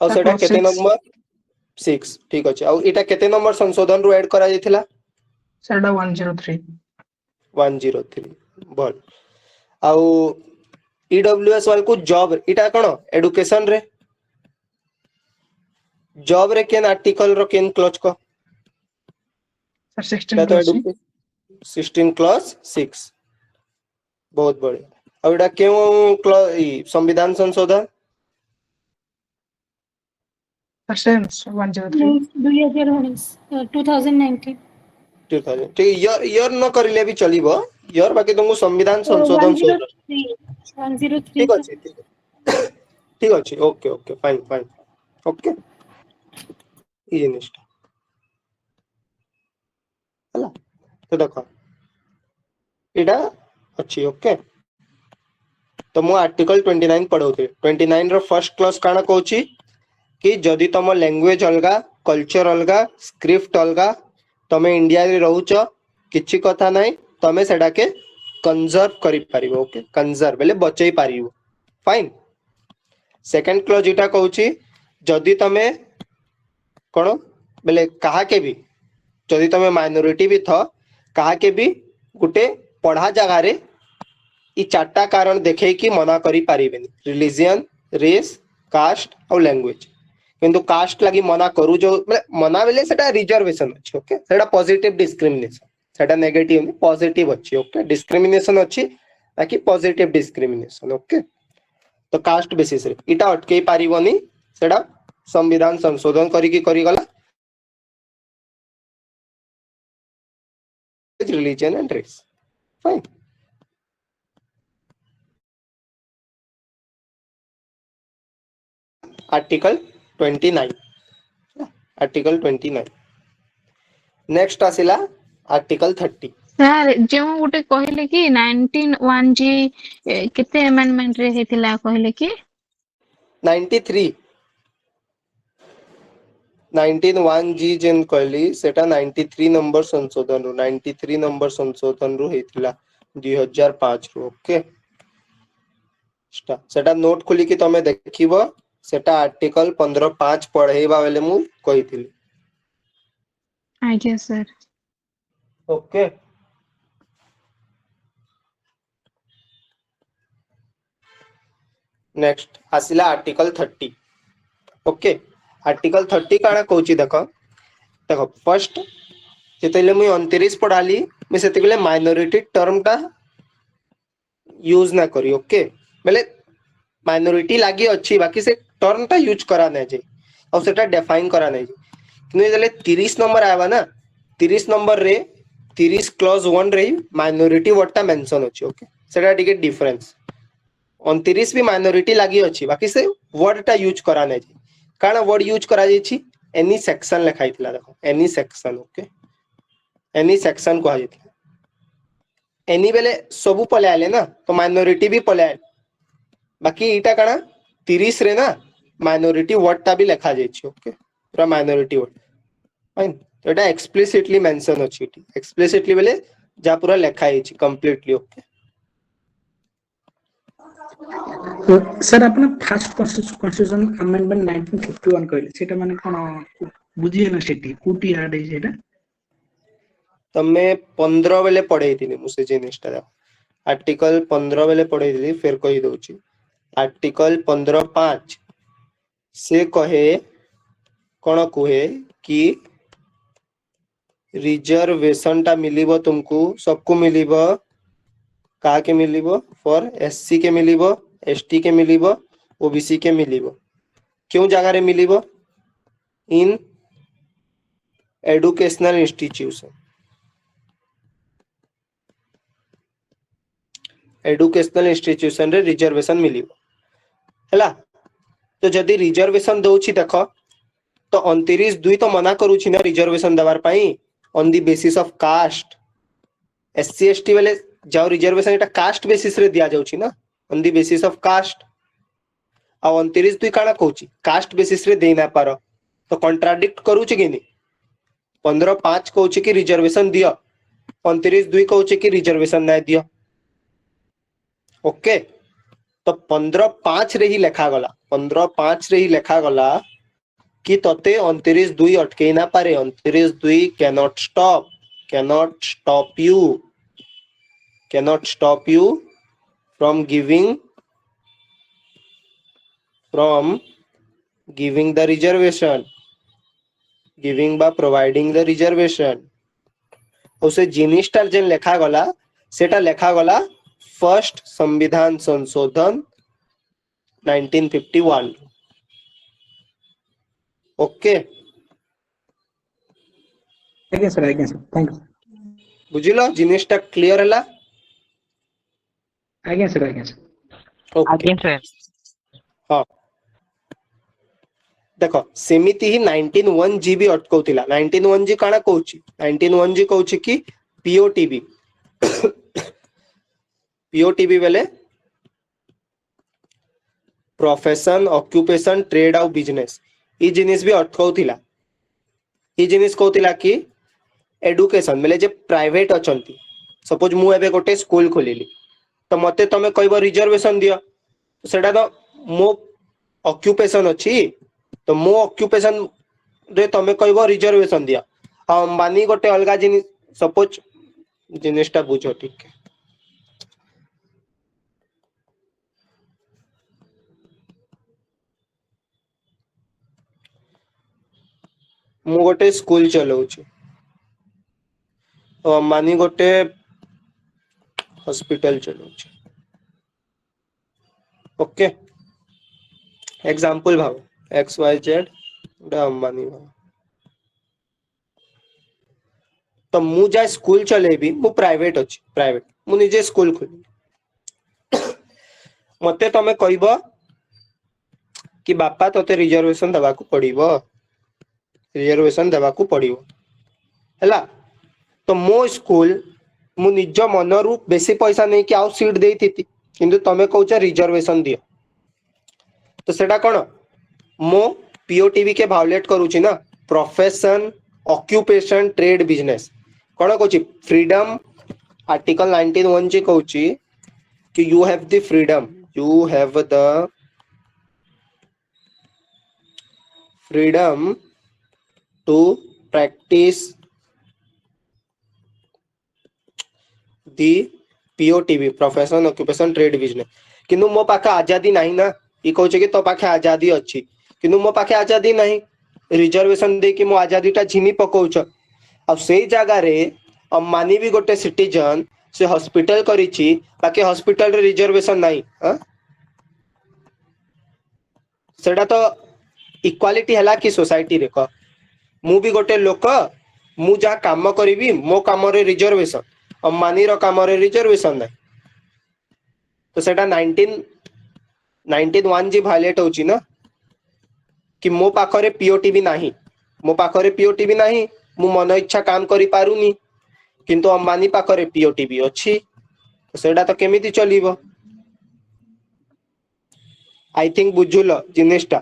और सेटा केते नंबर 6 ठीक अछि और एटा केते नंबर संशोधन रो ऐड करा जायथिला सेटा 103 103 बोल आउ ईडब्ल्यूएस वाल को जॉब इटा कोन एडुकेशन रे जॉब रे केन आर्टिकल रो केन क्लॉज को सर 16 तो क्लास 16 क्लॉज 6 बहुत बढ़िया और एटा क्यों क्लॉज संविधान संशोधन सर 103 2019. 2000 ठीक ईयर न करिले भी चलिबो ईयर बाकी तुमको संविधान संशोधन शोध 103. ठीक अछि ठीक अछि okay okay fine fine okay ई जिनिसटा हला तो देखो एटा अच्छी ओके तो मु आर्टिकल 29 पढौते 29 रो फर्स्ट क्लास काना कहूची कि जदि तुम लैंग्वेज अलगा कल्चर अलगा स्क्रिप्ट अलगा तमे इंडिया रे रहउच किछि कथा नाही तमे सेडा के कंजर्व करि पारिबो ओके कंजर्व बेले बचई पारिबो फाइन सेकंड क्लॉज इटा कहूची जदि तमे कोन बेले कहा के भी जदि तमे माइनॉरिटी भी थ कहा के भी गुटे पढ़ा जगह रे ई चारटा कारण देखे कि मना करि पारिबेनी रिलीजन रेस कास्ट और लैंग्वेज किंतु कास्ट लगी मना करू जो मना बेले सेटा रिजर्वेशन अछि ओके सेटा पॉजिटिव डिस्क्रिमिनेशन सेटा नेगेटिव नहीं पॉजिटिव अछि ओके डिस्क्रिमिनेशन अछि ताकि पॉजिटिव डिस्क्रिमिनेशन ओके तो कास्ट बेसिस रे इटा अटके पारिबोनी सेटा संविधान संशोधन करी गला religion and race fine article 29 article 29 next आसिला आर्टिकल 30 सर जो गोटे कहले कि 19 जी केते अमेंडमेंट रे हेतिला कहले कि 93 19 जी जेन कहली सेटा 93 नंबर संशोधन रु 93 नंबर संशोधन रु हेतिला 2005 रु ओके सेटा नोट खोली कि तमे देखिबो सेटा आर्टिकल 15/5 पढेबा बेले मु कहिथिली आज्ञा सर ओके नेक्स्ट आसिला आर्टिकल 30 ओके आर्टिकल 30 काଣା कहूची देखो देखो फर्स्ट जेतेले मुई 29 पढ़ाली मैं सेतेले माइनॉरिटी टर्म टा यूज ना करी ओके बेले माइनॉरिटी लागी अच्छी बाकी से टर्म टा यूज करा नहीं जाए और सेटा डिफाइन करा नहीं जाए किंतु जेले 30 नंबर आवा ना 30 नंबर रे 30 क्लॉज 1 रे माइनॉरिटी वर्ड टा मेंशन अछि ओके सेटा टिके डिफरेंस 29 भी माइनॉरिटी लागी अच्छी बाकी से वर्ड टा यूज करा नहीं जाए काना वर्ड यूज करा जायछि एनी सेक्शन लिखाइतला देखो any section okay any section को जायतला एनी बेले सबु पले आले ना तो माइनॉरिटी भी पले आले बाकी इटा काना 30 रे ना माइनॉरिटी वर्ड टा भी लिखा जायछि ओके पूरा माइनॉरिटी वर्ड फाइन तो एटा एक्सप्लिसिटली मेंशन अछि एक्सप्लिसिटली बेले जा पूरा लिखा जायछि कंप्लीटली ओके तो सर अपन फास्ट कॉन्स्टिट्यूशन अमेंडमेंट 1951 कहले सेटा माने कोन बुझिए ना सेटी कुटी आडे सेटा तमे 15 बेले पढ़े थी मुझे जिनिसटा देखो आर्टिकल 15 बेले पढ़े थी फिर कही दउची आर्टिकल 15(5) से कहे कौन कहे कि रिजर्वेशन टा मिलिबो तुमको सबको मिलिबो का के मिलिबो फॉर एससी के मिलिबो एसटी के मिलिबो ओबीसी के मिलिबो क्यों जगह रे मिलिबो इन एडुकेशनल इंस्टीट्यूशन एडुकेशनल इंस्टीट्यूशन रे रिजर्वेशन मिलिबो हैला तो जदी रिजर्वेशन दउची देखो तो 29(2) तो मना करूची ना रिजर्वेशन देवार पाई on the basis of caste SC ST वाले जाओ रिजर्वेशन एटा कास्ट बेसिस रे दिया जाउची ना on the basis of caste आ 29(2) काना कहूची कास्ट बेसिस रे देई ना पारो तो कॉन्ट्राडिक्ट करूची कि नहीं 15(5) कहूची कि रिजर्वेशन दियो 29(2) कहूची कि रिजर्वेशन ना दियो ओके तो 15(5) रे ही लिखा गला 15(5) रे ही लिखा गला कि तते 29(2) अटके ना पारे 29(2) cannot stop you from giving the reservation giving by providing the reservation उसे जिनिसटा जेन लिखा गला सेटा लिखा गला फर्स्ट संविधान संशोधन 1951 ओके आगे सर थैंक यू बुझिलो जिनिसटा क्लियर हला आगे सर ओके आज्ञा सर हाँ देखो सेमिति ही 19(1) भी अटकौतिला 19(1) काना कहूची 19(1) कहूची कि पीओटीबी पीओटीबी बेले प्रोफेशन ऑक्युपेशन ट्रेड और बिजनेस ई जिनिस भी अटकौतिला ई जिनिस कहतिला कि एडुकेशन बेले जे प्राइवेट अछंती सपोज मु एबे गोटे स्कूल खोलिली तो मते तमे कहबो रिजर्वेशन दियो सेटा तो मो ऑक्युपेशन अछि तो मो ऑक्युपेशन रे तमे कहबो रिजर्वेशन दियो आ अंबानी गोटे अलगा जिनिस सपोज जिनिसटा बुझो ठीक है मु गोटे स्कूल चलाउछि तो अंबानी गोटे हॉस्पिटल चलाउछि ओके एग्जांपल भाव XYZ अंबानी भाव तो मु जा स्कूल चलेबी मु प्राइवेट अछि प्राइवेट मु निजे स्कूल खोली मते तमे कहबो कि बापा तते रिजर्वेशन देबाकू पड़िबो रिजर्वेशन देबाकू पड़िबो हैला तो मो स्कूल मु निज मनरू बेसी पैसा नहीं कि आउ सीट देती किंतु तमे कहउछ रिजर्वेशन दियो तो सेटा कोन मो पीओटीबी के वायोलेट करूची ना प्रोफेशन ऑक्युपेशन ट्रेड बिजनेस कोन कहउची फ्रीडम आर्टिकल 19(1) जे कहउची कि you have the freedom to practise the POTB profession occupation trade business किंतु मो पाखे आजादी नहीं ना ये कहूँ कि तो पाखे आजादी अच्छी किंतु मो पाखे आजादी नहीं रिजर्वेशन दे कि मो आजादी टा झिमी पकाउछ अब सेई जगह रे अंबानी भी गोटे सिटीजन से हॉस्पिटल करिछि बाकी हॉस्पिटल रे रिजर्वेशन नहीं हाँ सेटा तो इक्वालिटी हला कि सोसाइटी रे कह मु भी गोटे लोक मु जहाँ काम करी मो काम रे रिजर्वेशन अंबानी रो काम रे रिजर्वेशन नहीं तो सेटा 1991 जी भायोलेट होची ना कि मो पाखरे पीओटीबी नहीं मो पाखरे पीओटीबी नहीं मु मन इच्छा काम करी पारुनी किंतु अंबानी पाखरे पीओटीबी अछि तो सेटा तो केमिति चलिबो आई थिंक बुझुल जिनिसटा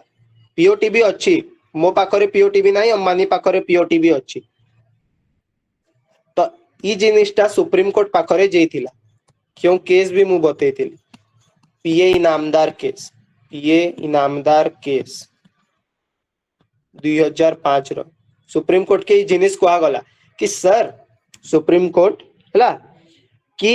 पीओटीबी अछि मो पाखरे पीओटीबी नहीं अंबानी पाखरे पीओटीबी अछि तो ई जिनिसटा सुप्रीम कोर्ट पाखरे जेइथिला क्यों केस भी मु बतेइथिली पीए इनामदार केस 2005 रो सुप्रीम कोर्ट के जिनिस कुआ गला कि सर सुप्रीम कोर्ट हला कि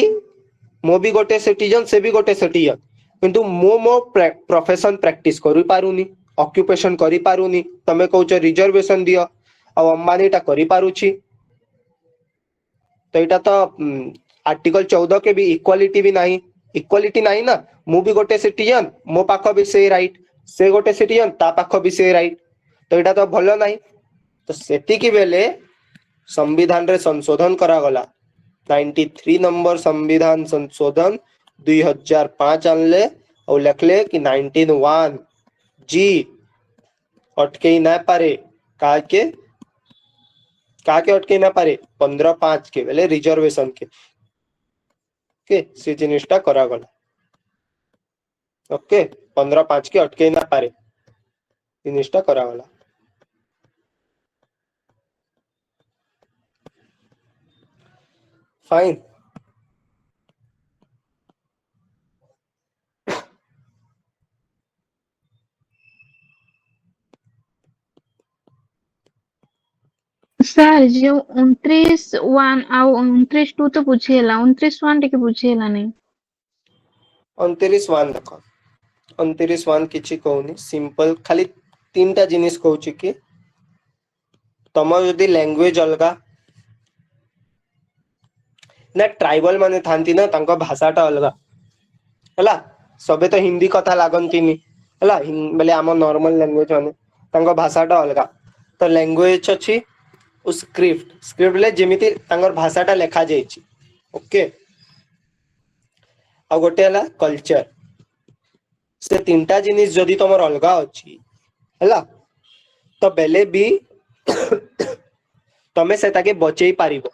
मो भी गोटे सिटीजन से भी गोटे सिटीजन किंतु मो प्रोफेशन प्रैक्टिस करि पारुनी ऑक्युपेशन करि पारुनी तमे कहउछ रिजर्वेशन दियो आ अंबानी टा करि पारुछि तो एटा तो आर्टिकल 14 के भी इक्वालिटी नहीं ना मु भी गोटे सिटीजन मो पाख भी से राइट से गोटे सिटीजन ता पाख भी से राइट तो एटा तो भलो नहीं तो सेतिकी बेले संविधान रे संशोधन करा गला 93 नंबर संविधान संशोधन 2005 आनले और लिखले कि 19(1) जी अटके ना पारे काके अटके ना पारे 15(5) के बेले रिजर्वेशन के से जिनिसटा करा गला ओके 15(5) के अटके ना पारे जिनिसटा करा गला फाइन सर जो 29(1) ଆଉ 29(2) तो बुझेला 29(1) टिके बुझेला नहीं 29(1) देख 29(1) किछि कहूनी सिंपल खाली तीनटा जिनिस कहूची कि तम जदि लैंग्वेज अलगा ना ट्राइबल माने थांती ना तांको भाषाटा अलगा हला सबे तो हिंदी कथा लागंतीनी हला बेले आम नॉर्मल लैंग्वेज माने तांको भाषाटा अलगा तो लैंग्वेज अछि उ स्क्रिप्ट ले जेमिति तांगर भाषाटा लेखा जायछि ओके आ गोटे हला कल्चर से तीनटा जिनिस जदि तमर अलगा अछि हला तो बेले भी तमे सेताके बचेई पारिबो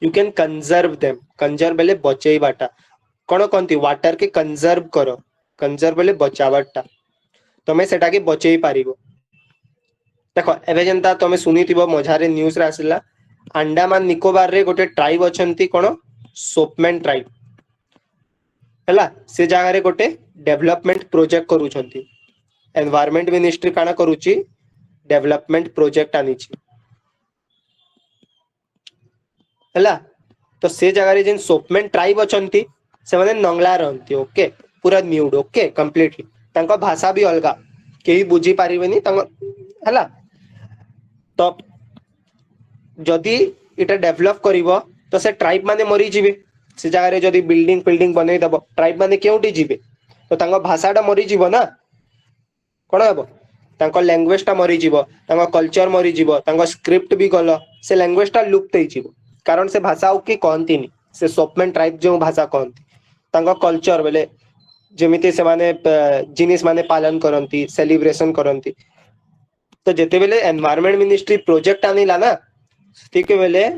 you can conserve them conserve बेले बचेई बाटा कोन कोंती वाटर के कंजर्व करो कंजर्व बेले बचावाटा तमे सेटाके बचेई पारिबो देखो एबे जनता तमे सुनिथिबो मझारे न्यूज रे आसिला अंडमान निकोबार रे गोटे ट्राइब अछंती कोन सोपमैन ट्राइब हला से जगह रे गोटे डेवलपमेंट प्रोजेक्ट करूछंती एनवायरनमेंट मिनिस्ट्री काना करूची डेवलपमेंट प्रोजेक्ट आनीची हला तो से जगह रे जेन सोपमैन ट्राइब अछंती से माने नंगला रहंती ओके पूरा न्यूड ओके कंप्लीटली तांको भाषा भी अलगा केही बुझी पारिबेनी तांको हला तो जदि इटा डेवलप करिवो तो से ट्राइब माने मरी जिवे से जगह रे जदि बिल्डिंग बनै दबो ट्राइब माने केउटी जिवे तो तांको भाषाटा मरी जिवो ना कोन हेबो तांको लैंग्वेजटा मरी जिवो तांको कल्चर मरी जिवो तांको स्क्रिप्ट भी गलो से लैंग्वेजटा लुप्त होई जिवो कारण से भाषा की कहंतीनी से सोपमैन ट्राइब जो भाषा कहंती तांको कल्चर बेले जेमिति से माने जिनिस माने पालन करंती सेलिब्रेशन करंती तो जेते बेले एनवायरनमेंट मिनिस्ट्री प्रोजेक्ट आनिला ना ठीक बेले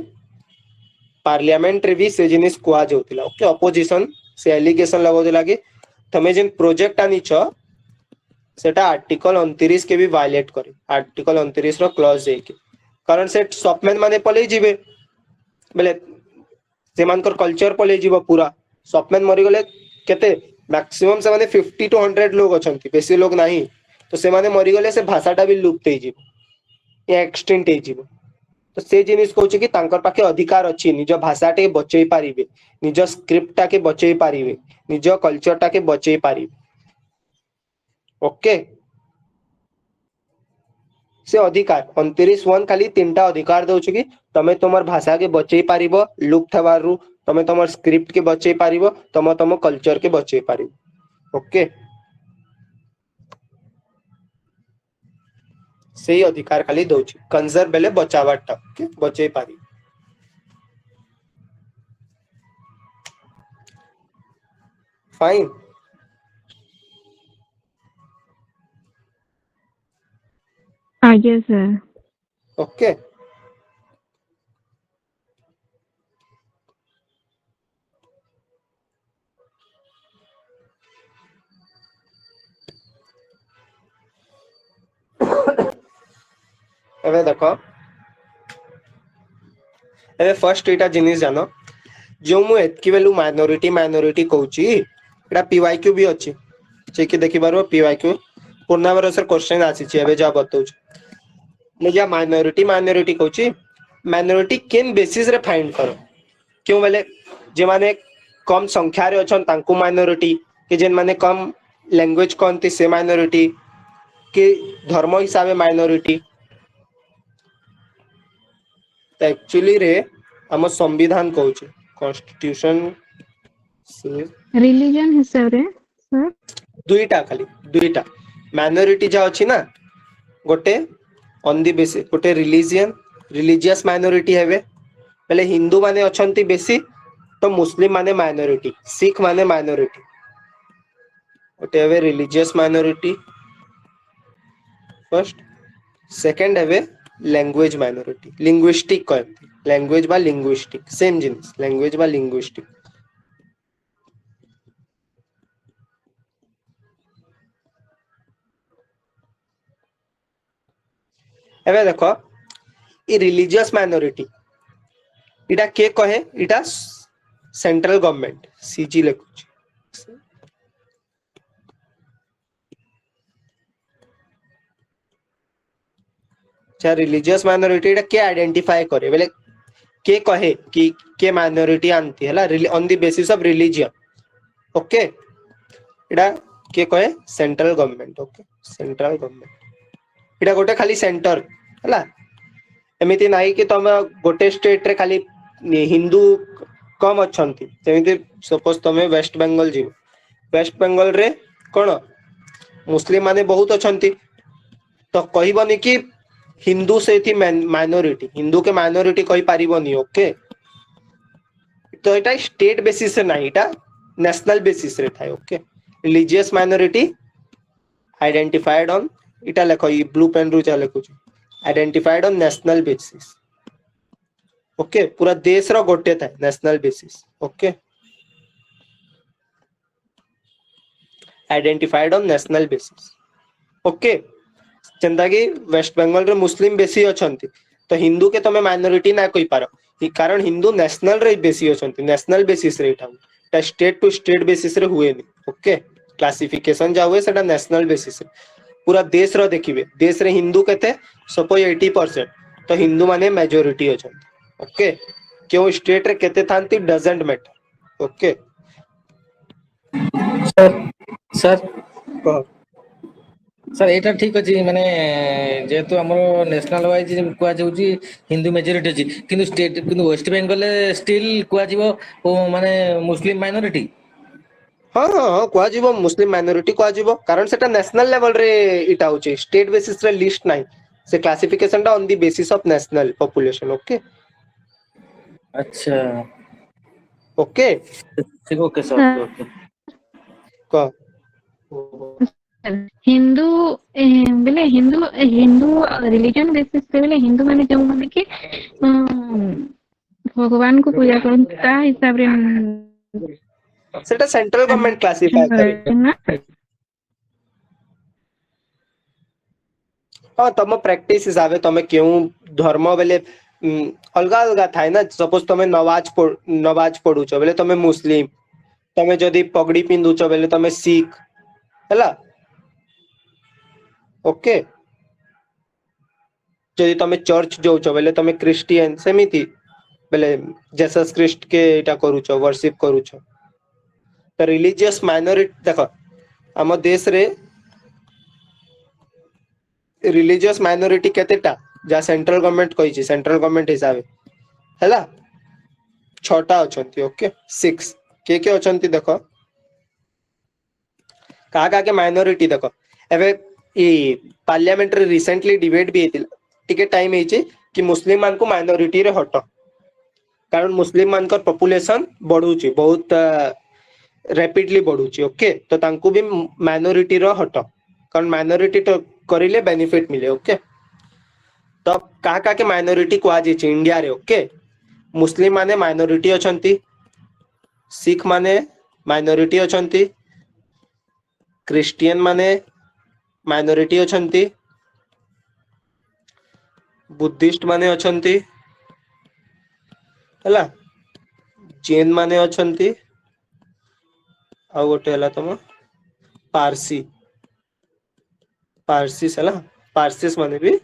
पार्लियामेंट रे भी से जिनिस कुआ जोतिला ओके अपोजिशन से एलिगेशन लगोदिला कि तमे जेन प्रोजेक्ट आनिछ सेटा आर्टिकल 29 के भी वायलेट करे आर्टिकल 29 रो क्लॉज दे के कारण से सोपमैन माने पले जिवे बेले से मानकर कल्चर पले जीवो पूरा सोपमैन मरी गले केते मैक्सिमम से माने 50 to 100 लोग अछंती बेसी लोग नहीं तो से माने मरी गले से भाषाटा भी लुप्त हे जीवो या एक्सटेंट हे जीवो तो से जिनिस कहूची कि तांकर पाखे अधिकार अछि निज भाषा टे बचेई पारिबे, निज स्क्रिप्ट टा के बचेई पारिबे, निज कल्चर टा के बचेई पारिबे। ओके से अधिकार 29(1) खाली 3टा अधिकार दउछ कि तमे तमर भाषा के बचेई पारिबो लुप्त हबारु, तमे तमर स्क्रिप्ट के बचेई पारिबो, तमे तम कल्चर के बचेई पारिबो। ओके से अधिकार खाली दउछ कंजर्व बेले बचावाटा ओके बचेई पारि। फाइन आगे सर। ओके एबे देखो एबे फर्स्ट एटा जिनिस जानो जो मु एतकी बेलु माइनॉरिटी कहूची एटा पीवाईक्यू भी अछि चेक देखि बारो पीवाईक्यू पूर्णावर सर क्वेश्चन आसी छि एबे जा बताउ मु जा माइनॉरिटी कहूची माइनॉरिटी केन बेसिस रे फाइंड करो क्यों बेले जे माने कम संख्या रे अछन तांकु माइनॉरिटी के जेन माने कम लैंग्वेज कोनती से माइनॉरिटी के धर्म हिसाब से माइनॉरिटी एक्चुअली रे हम संविधान कहूचे कॉन्स्टिट्यूशन से रिलीजन हिसाब रे सर दुईटा खाली दुईटा माइनॉरिटी जा अछि ना गोटे ऑन दी बेसिस गोटे रिलीजियस माइनॉरिटी हेबे पहले हिंदू माने अछंती बेसी तो मुस्लिम माने माइनॉरिटी सिख माने माइनॉरिटी गोटे हेबे रिलीजियस माइनॉरिटी फर्स्ट सेकंड हेबे लैंग्वेज माइनॉरिटी लिंग्विस्टिक कहते लैंग्वेज बा लिंग्विस्टिक सेम जिनिस लैंग्वेज बा लिंग्विस्टिक एबे देखो ई रिलीजियस माइनॉरिटी इटा के कहे इटा सेंट्रल गवर्नमेंट सीजी लिखुची अच्छा रिलीजियस माइनॉरिटी इटा के आइडेंटिफाई करे बेले के कहे कि के माइनॉरिटी आंती हैला on the basis of religion okay इटा के कहे central government okay central government इटा गोटे खाली सेंटर हैला एमिति नाही कि तुम गोटे स्टेट रे खाली हिंदू कम अछंती जेमिति सपोज तुम वेस्ट बंगाल जीव वेस्ट बंगाल रे कोन मुस्लिम माने बहुत अछंती तो कहबनी कि हिंदू से थी माइनॉरिटी हिंदू के माइनॉरिटी कहि पारिबनी ओके तो एटा स्टेट बेसिस से नाही एटा नेशनल बेसिस रे थाय okay religious minority identified on इटा लेखो ई ब्लू पेन रु जा लेखु identified on national basis okay पूरा देश रो गोटे थाय national basis okay identified on national basis okay चंदा कि वेस्ट बंगाल रे मुस्लिम बेसी अछंती तो हिंदू के तमे माइनॉरिटी ना कहि पारो कारण हिंदू नेशनल रे बेसी अछंती नेशनल बेसिस रे ठाउ ता स्टेट टू स्टेट बेसिस रे हुए नि ओके क्लासिफिकेशन जा हुए सेटा नेशनल बेसिस रे पूरा देश रो देखिबे देश रे हिंदू केते सपोज 80% तो हिंदू माने मेजॉरिटी अछंती ओके क्यों स्टेट रे केते थांती doesn't matter okay sir sir कह सर एटा ठीक अछि माने जेतु हमर नेशनल वाइज कुआ जाउची हिंदू मेजॉरिटी अछि किंतु स्टेट किंतु वेस्ट बंगाल स्टिल कुआ जीवो ओ माने मुस्लिम माइनॉरिटी हाँ हाँ हाँ कुआ जीवो मुस्लिम माइनॉरिटी कुआ जीवो कारण सेटा नेशनल लेवल रे इटा होची स्टेट बेसिस रे लिस्ट नाही से क्लासिफिकेशन टा on the basis of national population okay अच्छा ओके ठीक ओके सर ओके कह हिंदू बेले हिंदू हिंदू रिलीजन बेसिस पे बेले हिंदू माने जो माने कि भगवान को पूजा करन ता हिसाब रे सेटा सेंट्रल गवर्नमेंट क्लासिफाई करे ना हाँ तम प्रैक्टिस हिसाब तमे केउ धर्म बेले अलगा अलगा थाय ना सपोज तमे नमाज पढुचो बेले तमे मुस्लिम तमे जदी पगड़ी पिंदुचो बेले तमे सिख हैला ओके जदि तमे चर्च जाउछ बेले तमे क्रिश्चियन सेमिति बेले जेसस क्रिस्ट के एटा करूछ वर्शिप करूछ तो रिलीजियस माइनॉरिटी देखो आम देश रे रिलीजियस माइनॉरिटी केतेटा जा सेंट्रल गवर्नमेंट कहिछि सेंट्रल गवर्नमेंट हिसाब हैला 6टा अछंती ओके 6 के अछंती देखो का के माइनॉरिटी देखो एबे ई पार्लियामेंट रे रिसेंटली डिबेट भी हेतिल टिके टाइम हेछि कि मुस्लिम मान को माइनॉरिटी रे हट कारण मुस्लिम मान कर पॉपुलेशन बढ़ुची बहुत रैपिडली बढ़ुची ओके तो तांको भी माइनॉरिटी रो हट कारण माइनॉरिटी तो करिले बेनिफिट मिले ओके तो का के माइनॉरिटी को आज इंडिया रे ओके मुस्लिम माने माइनॉरिटी अछंती सिख माने माइनॉरिटी अछंती क्रिश्चियन माने माइनॉरिटी अछंती बुद्धिस्ट माने अछंती हला जैन माने अछंती आ गोटे हला तम पारसी पारसीस हला पारसीस माने भी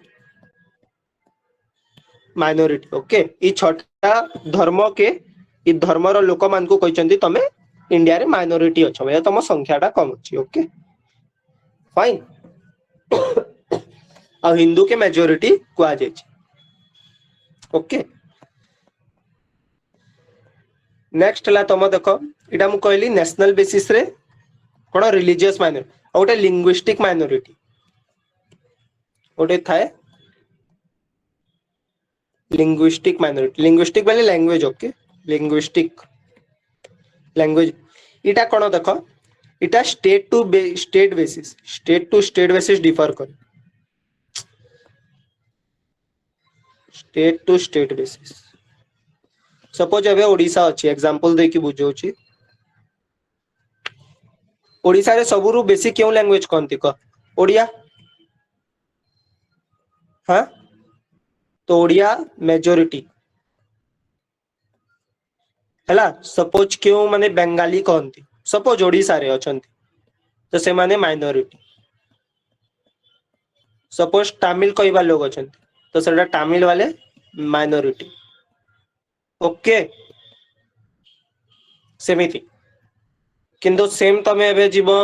माइनॉरिटी ओके ई छटा धर्म के ई धर्मर लोक मान को कहचंती तमे इंडिया रे माइनॉरिटी अछ या तम संख्याटा कम अछि ओके फाइन आ हिंदू के मेजॉरिटी कुआ जाय ओके नेक्स्ट ला तम देखो इटा मु कहली नेशनल बेसिस रे कोन रिलीजियस माइनॉरिटी आ गोटे लिंग्विस्टिक माइनॉरिटी गोटे थाए लिंग्विस्टिक माइनॉरिटी लिंग्विस्टिक वाले लैंग्वेज ओके लिंग्विस्टिक लैंग्वेज इटा कोन देखो इटा state to state basis differ कर state to state basis suppose एबे ओडिसा अछि एग्जांपल दे कि बुझौछि ओडिसा रे सबुरु बेसी क्यों लैंग्वेज कोनती को ओडिया हां तो ओडिया मेजॉरिटी हैला सपोज क्यों माने बंगाली कहती सपोज ओडिसा रे अछंती तो से माने माइनॉरिटी सपोज तमिल कहबा लोग अछंती तो सेटा तमिल वाले माइनॉरिटी ओके सेमिति किंतु सेम तमे एबे जीवो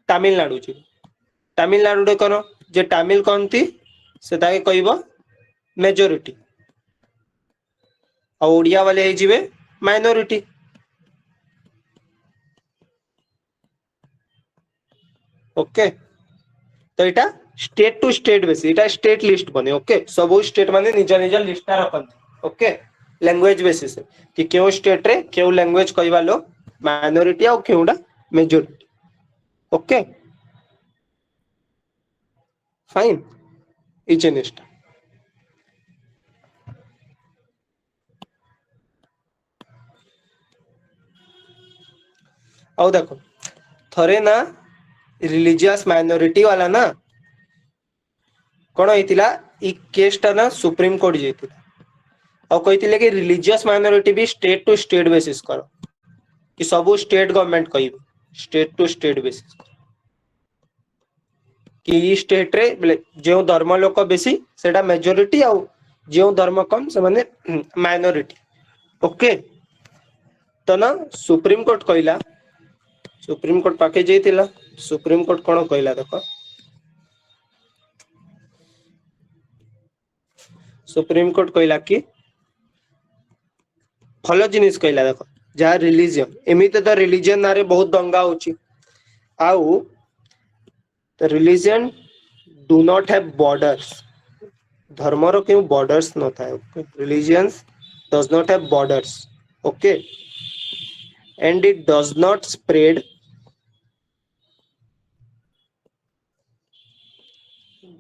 तमिलनाडु जी तमिलनाडु रे कोन जे तमिल कहती से ताके कहबो मेजॉरिटी और ओडिया वाले हे जीवे माइनॉरिटी ओके तो इटा स्टेट टू स्टेट बेस इटा स्टेट लिस्ट बने ओके सब स्टेट माने निज निज लिस्ट रखन ओके लैंग्वेज बेसिस कि केउ स्टेट रे केउ लैंग्वेज कहबा लो माइनॉरिटी और केउडा मेजॉरिटी ओके फाइन इच नेक्स्ट आओ देखो थरे ना रिलीजियस माइनॉरिटी वाला ना कोन होइतिला ई केसटा ना सुप्रीम कोर्ट जेतिला और कहितिले कि रिलीजियस माइनॉरिटी भी स्टेट टू स्टेट बेसिस करो कि सब स्टेट गवर्नमेंट कहबे स्टेट टू स्टेट बेसिस कि ई स्टेट रे जो धर्म लोक बेसी सेटा मेजॉरिटी और जो धर्म कम से माने माइनॉरिटी ओके तो ना सुप्रीम कोर्ट कहला सुप्रीम कोर्ट पाके जेतिला सुप्रीम कोर्ट कोन कहला देखो सुप्रीम कोर्ट कहला कि फल जिनिस कहला देखो जहाँ रिलीजियन एमिते तो रिलीजियन नारे बहुत दंगा होची आउ तो religion do not have borders धर्मर क्यों बॉर्डर्स न था religions does not have borders okay and it does not spread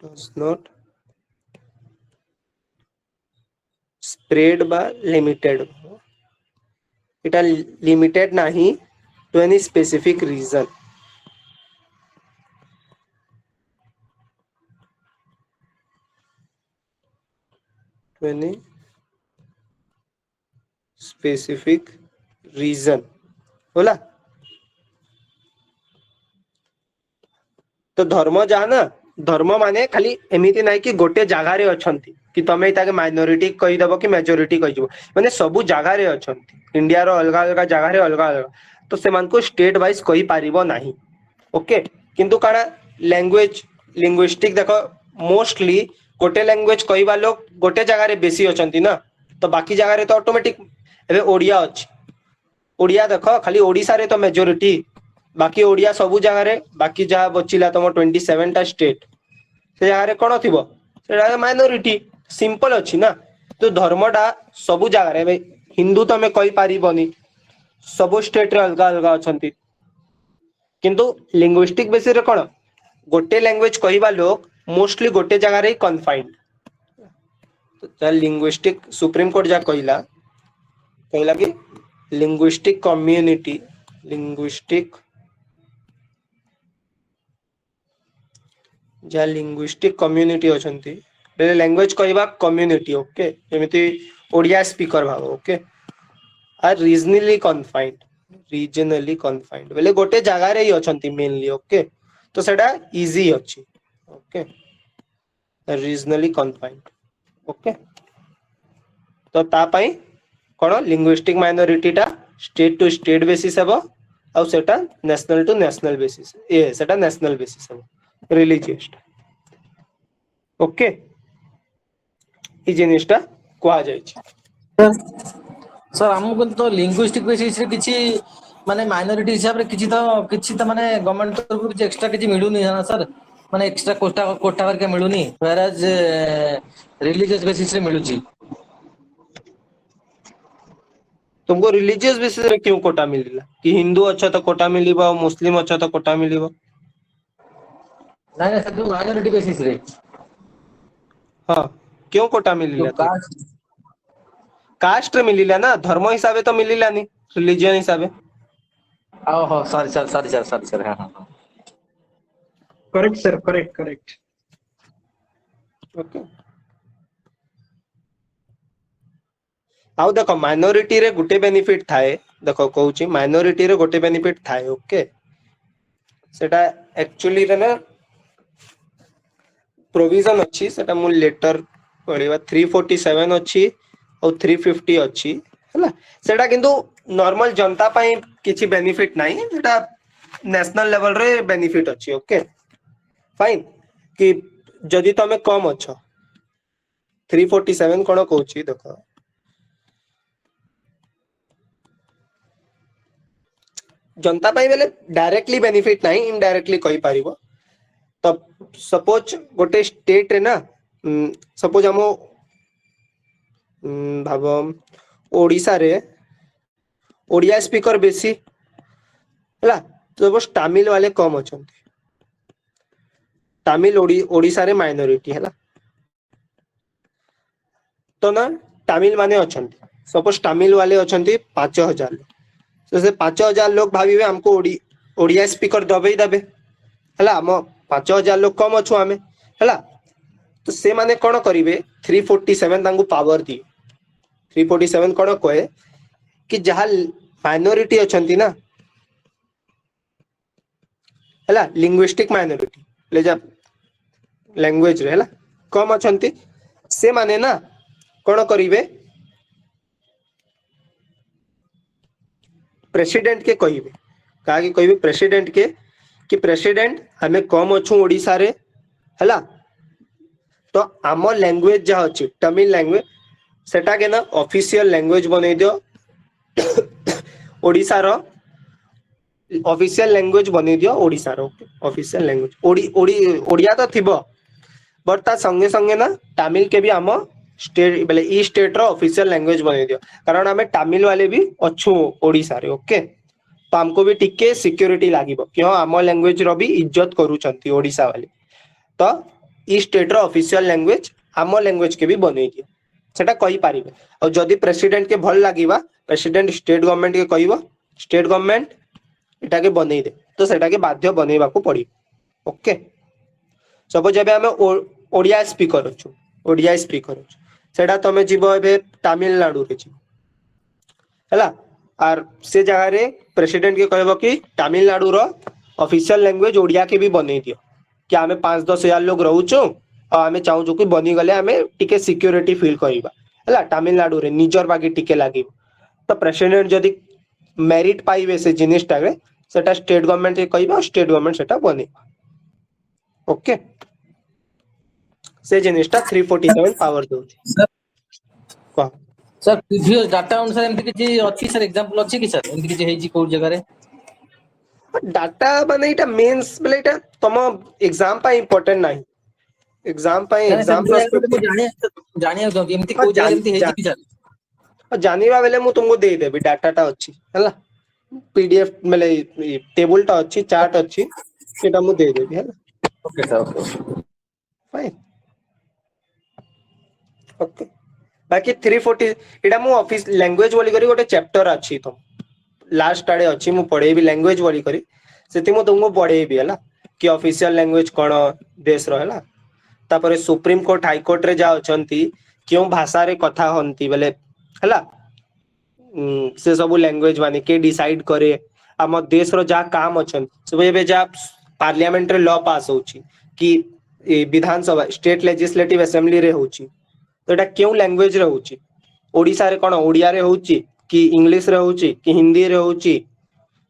does not spread by limited it are limited nahi to any specific reason to any specific reason बोला तो धर्म जहाँ ना धर्म माने खाली एमिति नाही कि गोटे जगह रे अछंती कि तमे ताके माइनॉरिटी कहि दबो कि मेजॉरिटी कहि जबो माने सबु जगह रे अछंती इंडिया रो अलग अलग जगह रे अलग अलग तो से मान को स्टेट वाइज कहि पारिबो नाही ओके किंतु काना लैंग्वेज लिंग्विस्टिक देखो मोस्टली गोटे लैंग्वेज कहवा लोग गोटे जगह रे बेसी अछंती ना तो बाकी जगह रे तो ऑटोमेटिक एबे ओडिया अछि ओडिया देखो खाली ओडिसा रे तो मेजॉरिटी बाकी ओडिया सबु जगह रे बाकी जहा बचिला तुम 27 टा स्टेट से जगह रे कोन थिबो से माइनॉरिटी सिंपल अछि ना तो धर्मटा सबु जगह रे हिंदू तमे कहि पारिबोनी सबु स्टेट रे अलग अलग अछंती किंतु लिंग्विस्टिक बेसिस रे कोन गोटे लैंग्वेज कहवा लोग मोस्टली गोटे जगह रे कन्फाइंड तो लिंग्विस्टिक सुप्रीम कोर्ट जा कहला कि लिंग्विस्टिक कम्युनिटी अछंती लैंग्वेज कहवा कम्युनिटी ओके एमिति ओडिया स्पीकर भाव ओके आर रीजनली कन्फाइंड बेले गोटे जगह रे ही अछंती मेनली ओके तो सेटा इजी अछि ओके रीजनली कन्फाइंड ओके तो ता पई कोन लिंग्विस्टिक माइनॉरिटी टा स्टेट टू स्टेट बेसिस हेबो आ सेटा नेशनल टू नेशनल बेसिस सेटा नेशनल बेसिस हेबो रिलीजियस ओके ई जिनिसटा कोआ जाय छै सर हमको तो लिंग्विस्टिक बेसिस रे किछि माने माइनॉरिटी हिसाब रे किछि तो माने गवर्नमेंट तरफ किछि एक्स्ट्रा किछि मिलुनी है ना सर माने एक्स्ट्रा कोटा करके मिलुनी व्हेरएज रिलीजियस बेसिस रे मिलुची तुमको रिलीजियस बेसिस रे क्यों कोटा मिलिला कि हिंदू अच्छा तो कोटा मिलिबो मुस्लिम अच्छा तो कोटा मिलिबो नहीं सर माइनॉरिटी बेसिस रे हां क्यों कोटा मिलिला कास्ट रे मिलिला ना धर्म हिसाबे तो मिलिला नहीं रिलीजन हिसाबे ओहो सॉरी सर हां करेक्ट सर करेक्ट ओके आउ देखो माइनॉरिटी रे गुटे बेनिफिट थाए देखो कहूची माइनॉरिटी रे गुटे बेनिफिट थाए ओके सेटा एक्चुअली रे ना प्रोविजन अछि सेटा मु लेटर पढिबा 347 अछि और 350 अछि हला सेटा किंतु नॉर्मल जनता पई किछि बेनिफिट नाही सेटा नेशनल लेवल रे बेनिफिट अछि ओके फाइन कि जदि तमे कम अछ 347 कोन कहूची देखो जनता पाई बेले डायरेक्टली बेनिफिट नहीं इनडायरेक्टली कहि पारिबो तो सपोज गोटे स्टेट रे ना सपोज हम भाबो ओडिसा रे ओडिया स्पीकर बेसी हला तो सपोज तमिल वाले कम अछंती तमिल ओडिसा रे माइनॉरिटी हला तो ना तमिल माने अछंती सपोज तमिल वाले अछंती 5000 तो से 5000 लोग भाविबे हमको ओडिया स्पीकर दबे दबे हला हम 5000 लोग कम अछु हमें हला तो से माने कोन करिवे 347 तांगु पावर दी 347 कोन कहे कि जहा माइनॉरिटी अछंती ना हला लिंग्विस्टिक माइनॉरिटी ले जा लैंग्वेज रे हला कम अछंती से माने ना कोन करिवे प्रेसिडेंट के कहिबे का कि कहिबे प्रेसिडेंट के कि प्रेसिडेंट हमें कम अछु ओडिसा रे हला तो आम लैंग्वेज जहा अछि तमिल लैंग्वेज सेटा के ना ऑफिशियल लैंग्वेज बनै दियो ओडिसा रो ऑफिशियल लैंग्वेज बनै दियो ओडिसा रो ऑफिशियल लैंग्वेज ओडिया तो थिबो बट ता संगे संगे ना तमिल के भी आम स्टेट बेले ई स्टेट रो ऑफिशियल लैंग्वेज बनै दियो कारण हमें तमिल वाले भी अछु ओडिसा रे ओके तो हमको भी टिके सिक्योरिटी लागिबो कि हां आम लैंग्वेज रो भी इज्जत करू छंती ओडिसा वाले तो ई स्टेट रो ऑफिशियल लैंग्वेज आम लैंग्वेज के भी बनै दियो सेटा कहि पारिबे और जदी प्रेसिडेंट के भल लागिबा प्रेसिडेंट स्टेट गवर्नमेंट के कहिबो स्टेट गवर्नमेंट एटा के बनै दे तो सेटा के बाध्य बनैबा को पड़ी ओके सपोज एबे हमें ओडिया स्पीकर अछु सेटा तमे जीवो एबे तमिलनाडु रे छी हला आर से जगह रे प्रेसिडेंट के कहबो कि तमिलनाडु रो ऑफिशियल लैंग्वेज ओडिया के भी बनै दियो कि आमे 5-10 हजार लोग रहूछु और आमे चाहूछु कि बनी गले आमे टिके सिक्योरिटी फील करिबा हला तमिलनाडु रे निजर बागी टिके लागि तो प्रेसिडेंट जदि मेरिट पाइबे से जिनिसटा रे सेटा स्टेट गवर्नमेंट के कहबा स्टेट गवर्नमेंट सेटा बने ओके से जिनिसटा 347 पावर दउछि सर कह सर प्रीवियस डाटा अनुसार एमती किछि अछि सर एग्जांपल अछि कि सर एमती किछि हेछि को जगह रे डाटा माने इटा मेंस बेले इटा तम एग्जाम पा इंपोर्टेंट नाही एग्जाम पा सर एग्जाम सर पर्सपेक्टिव जानिया तो एमती को जगह एमती हेछि कि सर जानिबा बेले मु तुमको दे देबी डाटाटा अछि हला पीडीएफ मेले टेबल टा अछि चार्ट अछि सेटा मु दे देबी हला okay sir okay fine okay बाकी 340 एटा मु ऑफिस लैंग्वेज बोली करी गोटे चैप्टर अछि तो लास्ट आड़े अछि मु पढेबी लैंग्वेज बोली करी सेति मु तुमको पढेबी हला कि ऑफिशियल लैंग्वेज कोन देश रो हला तापरे सुप्रीम कोर्ट हाई कोर्ट रे जा अछंती क्यों भाषा रे कथा हंती बेले हला से सब लैंग्वेज माने के डिसाइड करे हम देश रो जा काम अछन सब एबे जा पार्लियामेंट रे लॉ पास होची कि विधानसभा स्टेट लेजिस्लेटिव असेंबली रे होची तो एटा क्यों लैंग्वेज रे होची ओडिसा रे कोन ओडिया रे होची कि इंग्लिश रे होची कि हिंदी रे होची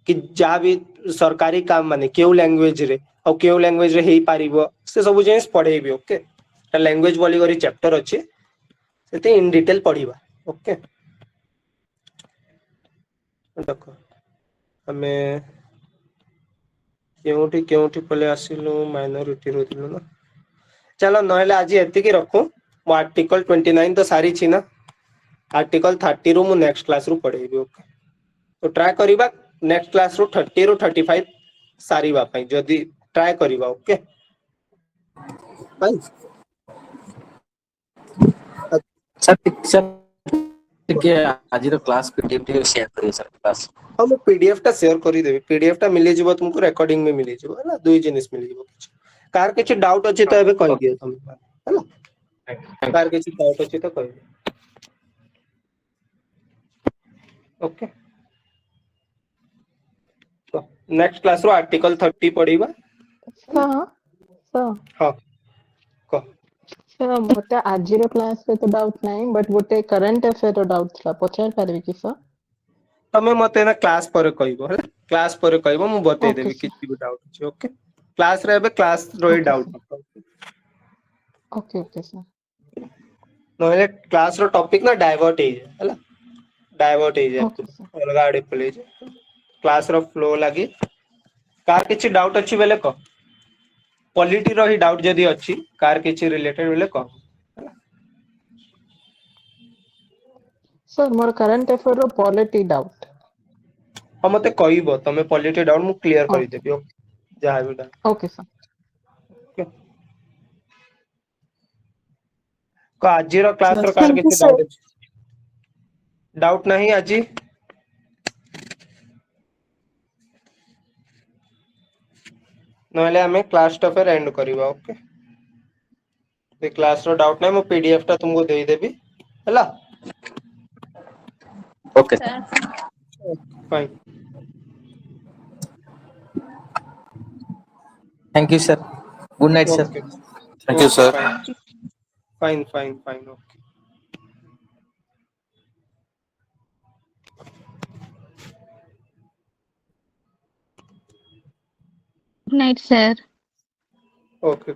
कि जा भी सरकारी काम माने क्यों लैंग्वेज रे और क्यों लैंग्वेज रे हेई पारिबो से सब जिनिस पढेबी ओके ता लैंग्वेज बोली करी चैप्टर अछि सेते इन डिटेल पढिबा ओके देखो हमें केउठी पले आसिलु माइनॉरिटी रो दिलो ना चलो नहले आज एति की रखू मो आर्टिकल 29 तो सारी छी ना आर्टिकल 30 रो मु नेक्स्ट क्लास रो पढेबी ओके तो ट्राई करिबा नेक्स्ट क्लास रो 30 रो 35 सारी बा पई जदी ट्राई करिबा ओके फाइन सर ଟିକେ ଆଜିର କ୍ଲାସ୍ ପିଡିଏଫ୍ ଟିକେ ସେୟାର କରିବେ ସାର୍ କ୍ଲାସ୍ हम पीडीएफ टा शेयर करी देबी पीडीएफ टा मिली जिवो तुमको रिकॉर्डिंग में मिली जिवो हला दुई जिनिस मिली जिवो किछ कार किछ डाउट अछि तो एबे कहि दियो तुम हला कार किछ डाउट अछि तो कहि दियो ओके तो नेक्स्ट क्लास रो आर्टिकल 30 पढिबा हां को सर मोटे आजिरो क्लास रे तो डाउट नाही बट गोटे करंट अफेयर रो डाउट था पचार पारबे कि सर तमे मते ना क्लास पर कहइबो हला क्लास पर कहइबो मु बतै ओके देबी सर किछ भी डाउट अछि ओके क्लास रे एबे क्लास रो okay doubt sir okay sir नहले क्लास रो टॉपिक ना डाइवर्ट हे हला डाइवर्ट हे जाय ओके सर अलगा आड़े पले क्लास रो फ्लो लागि कार किछ डाउट अछि बेले को पॉलिटी रो ही डाउट जदी अछि कार किछ रिलेटेड बेले को सर मोर करंट अफेयर रो पॉलिटी डाउट हम मते कहइबो तमे पॉलिटी डाउट मु क्लियर करि ओके देबी ओके जहा भी डाउट ओके सर ओके को आजी रो क्लास रो कार Thank you, किछ sir. डाउट अछि डाउट नाही आजी नहले हमें क्लास टा फिर एंड करबा ओके ये क्लास रो डाउट नाही मु पीडीएफ टा तुमको देई देबी हला okay fine thank you sir good night sir okay thank you okay sir fine fine fine fine okay Good night, sir. Okay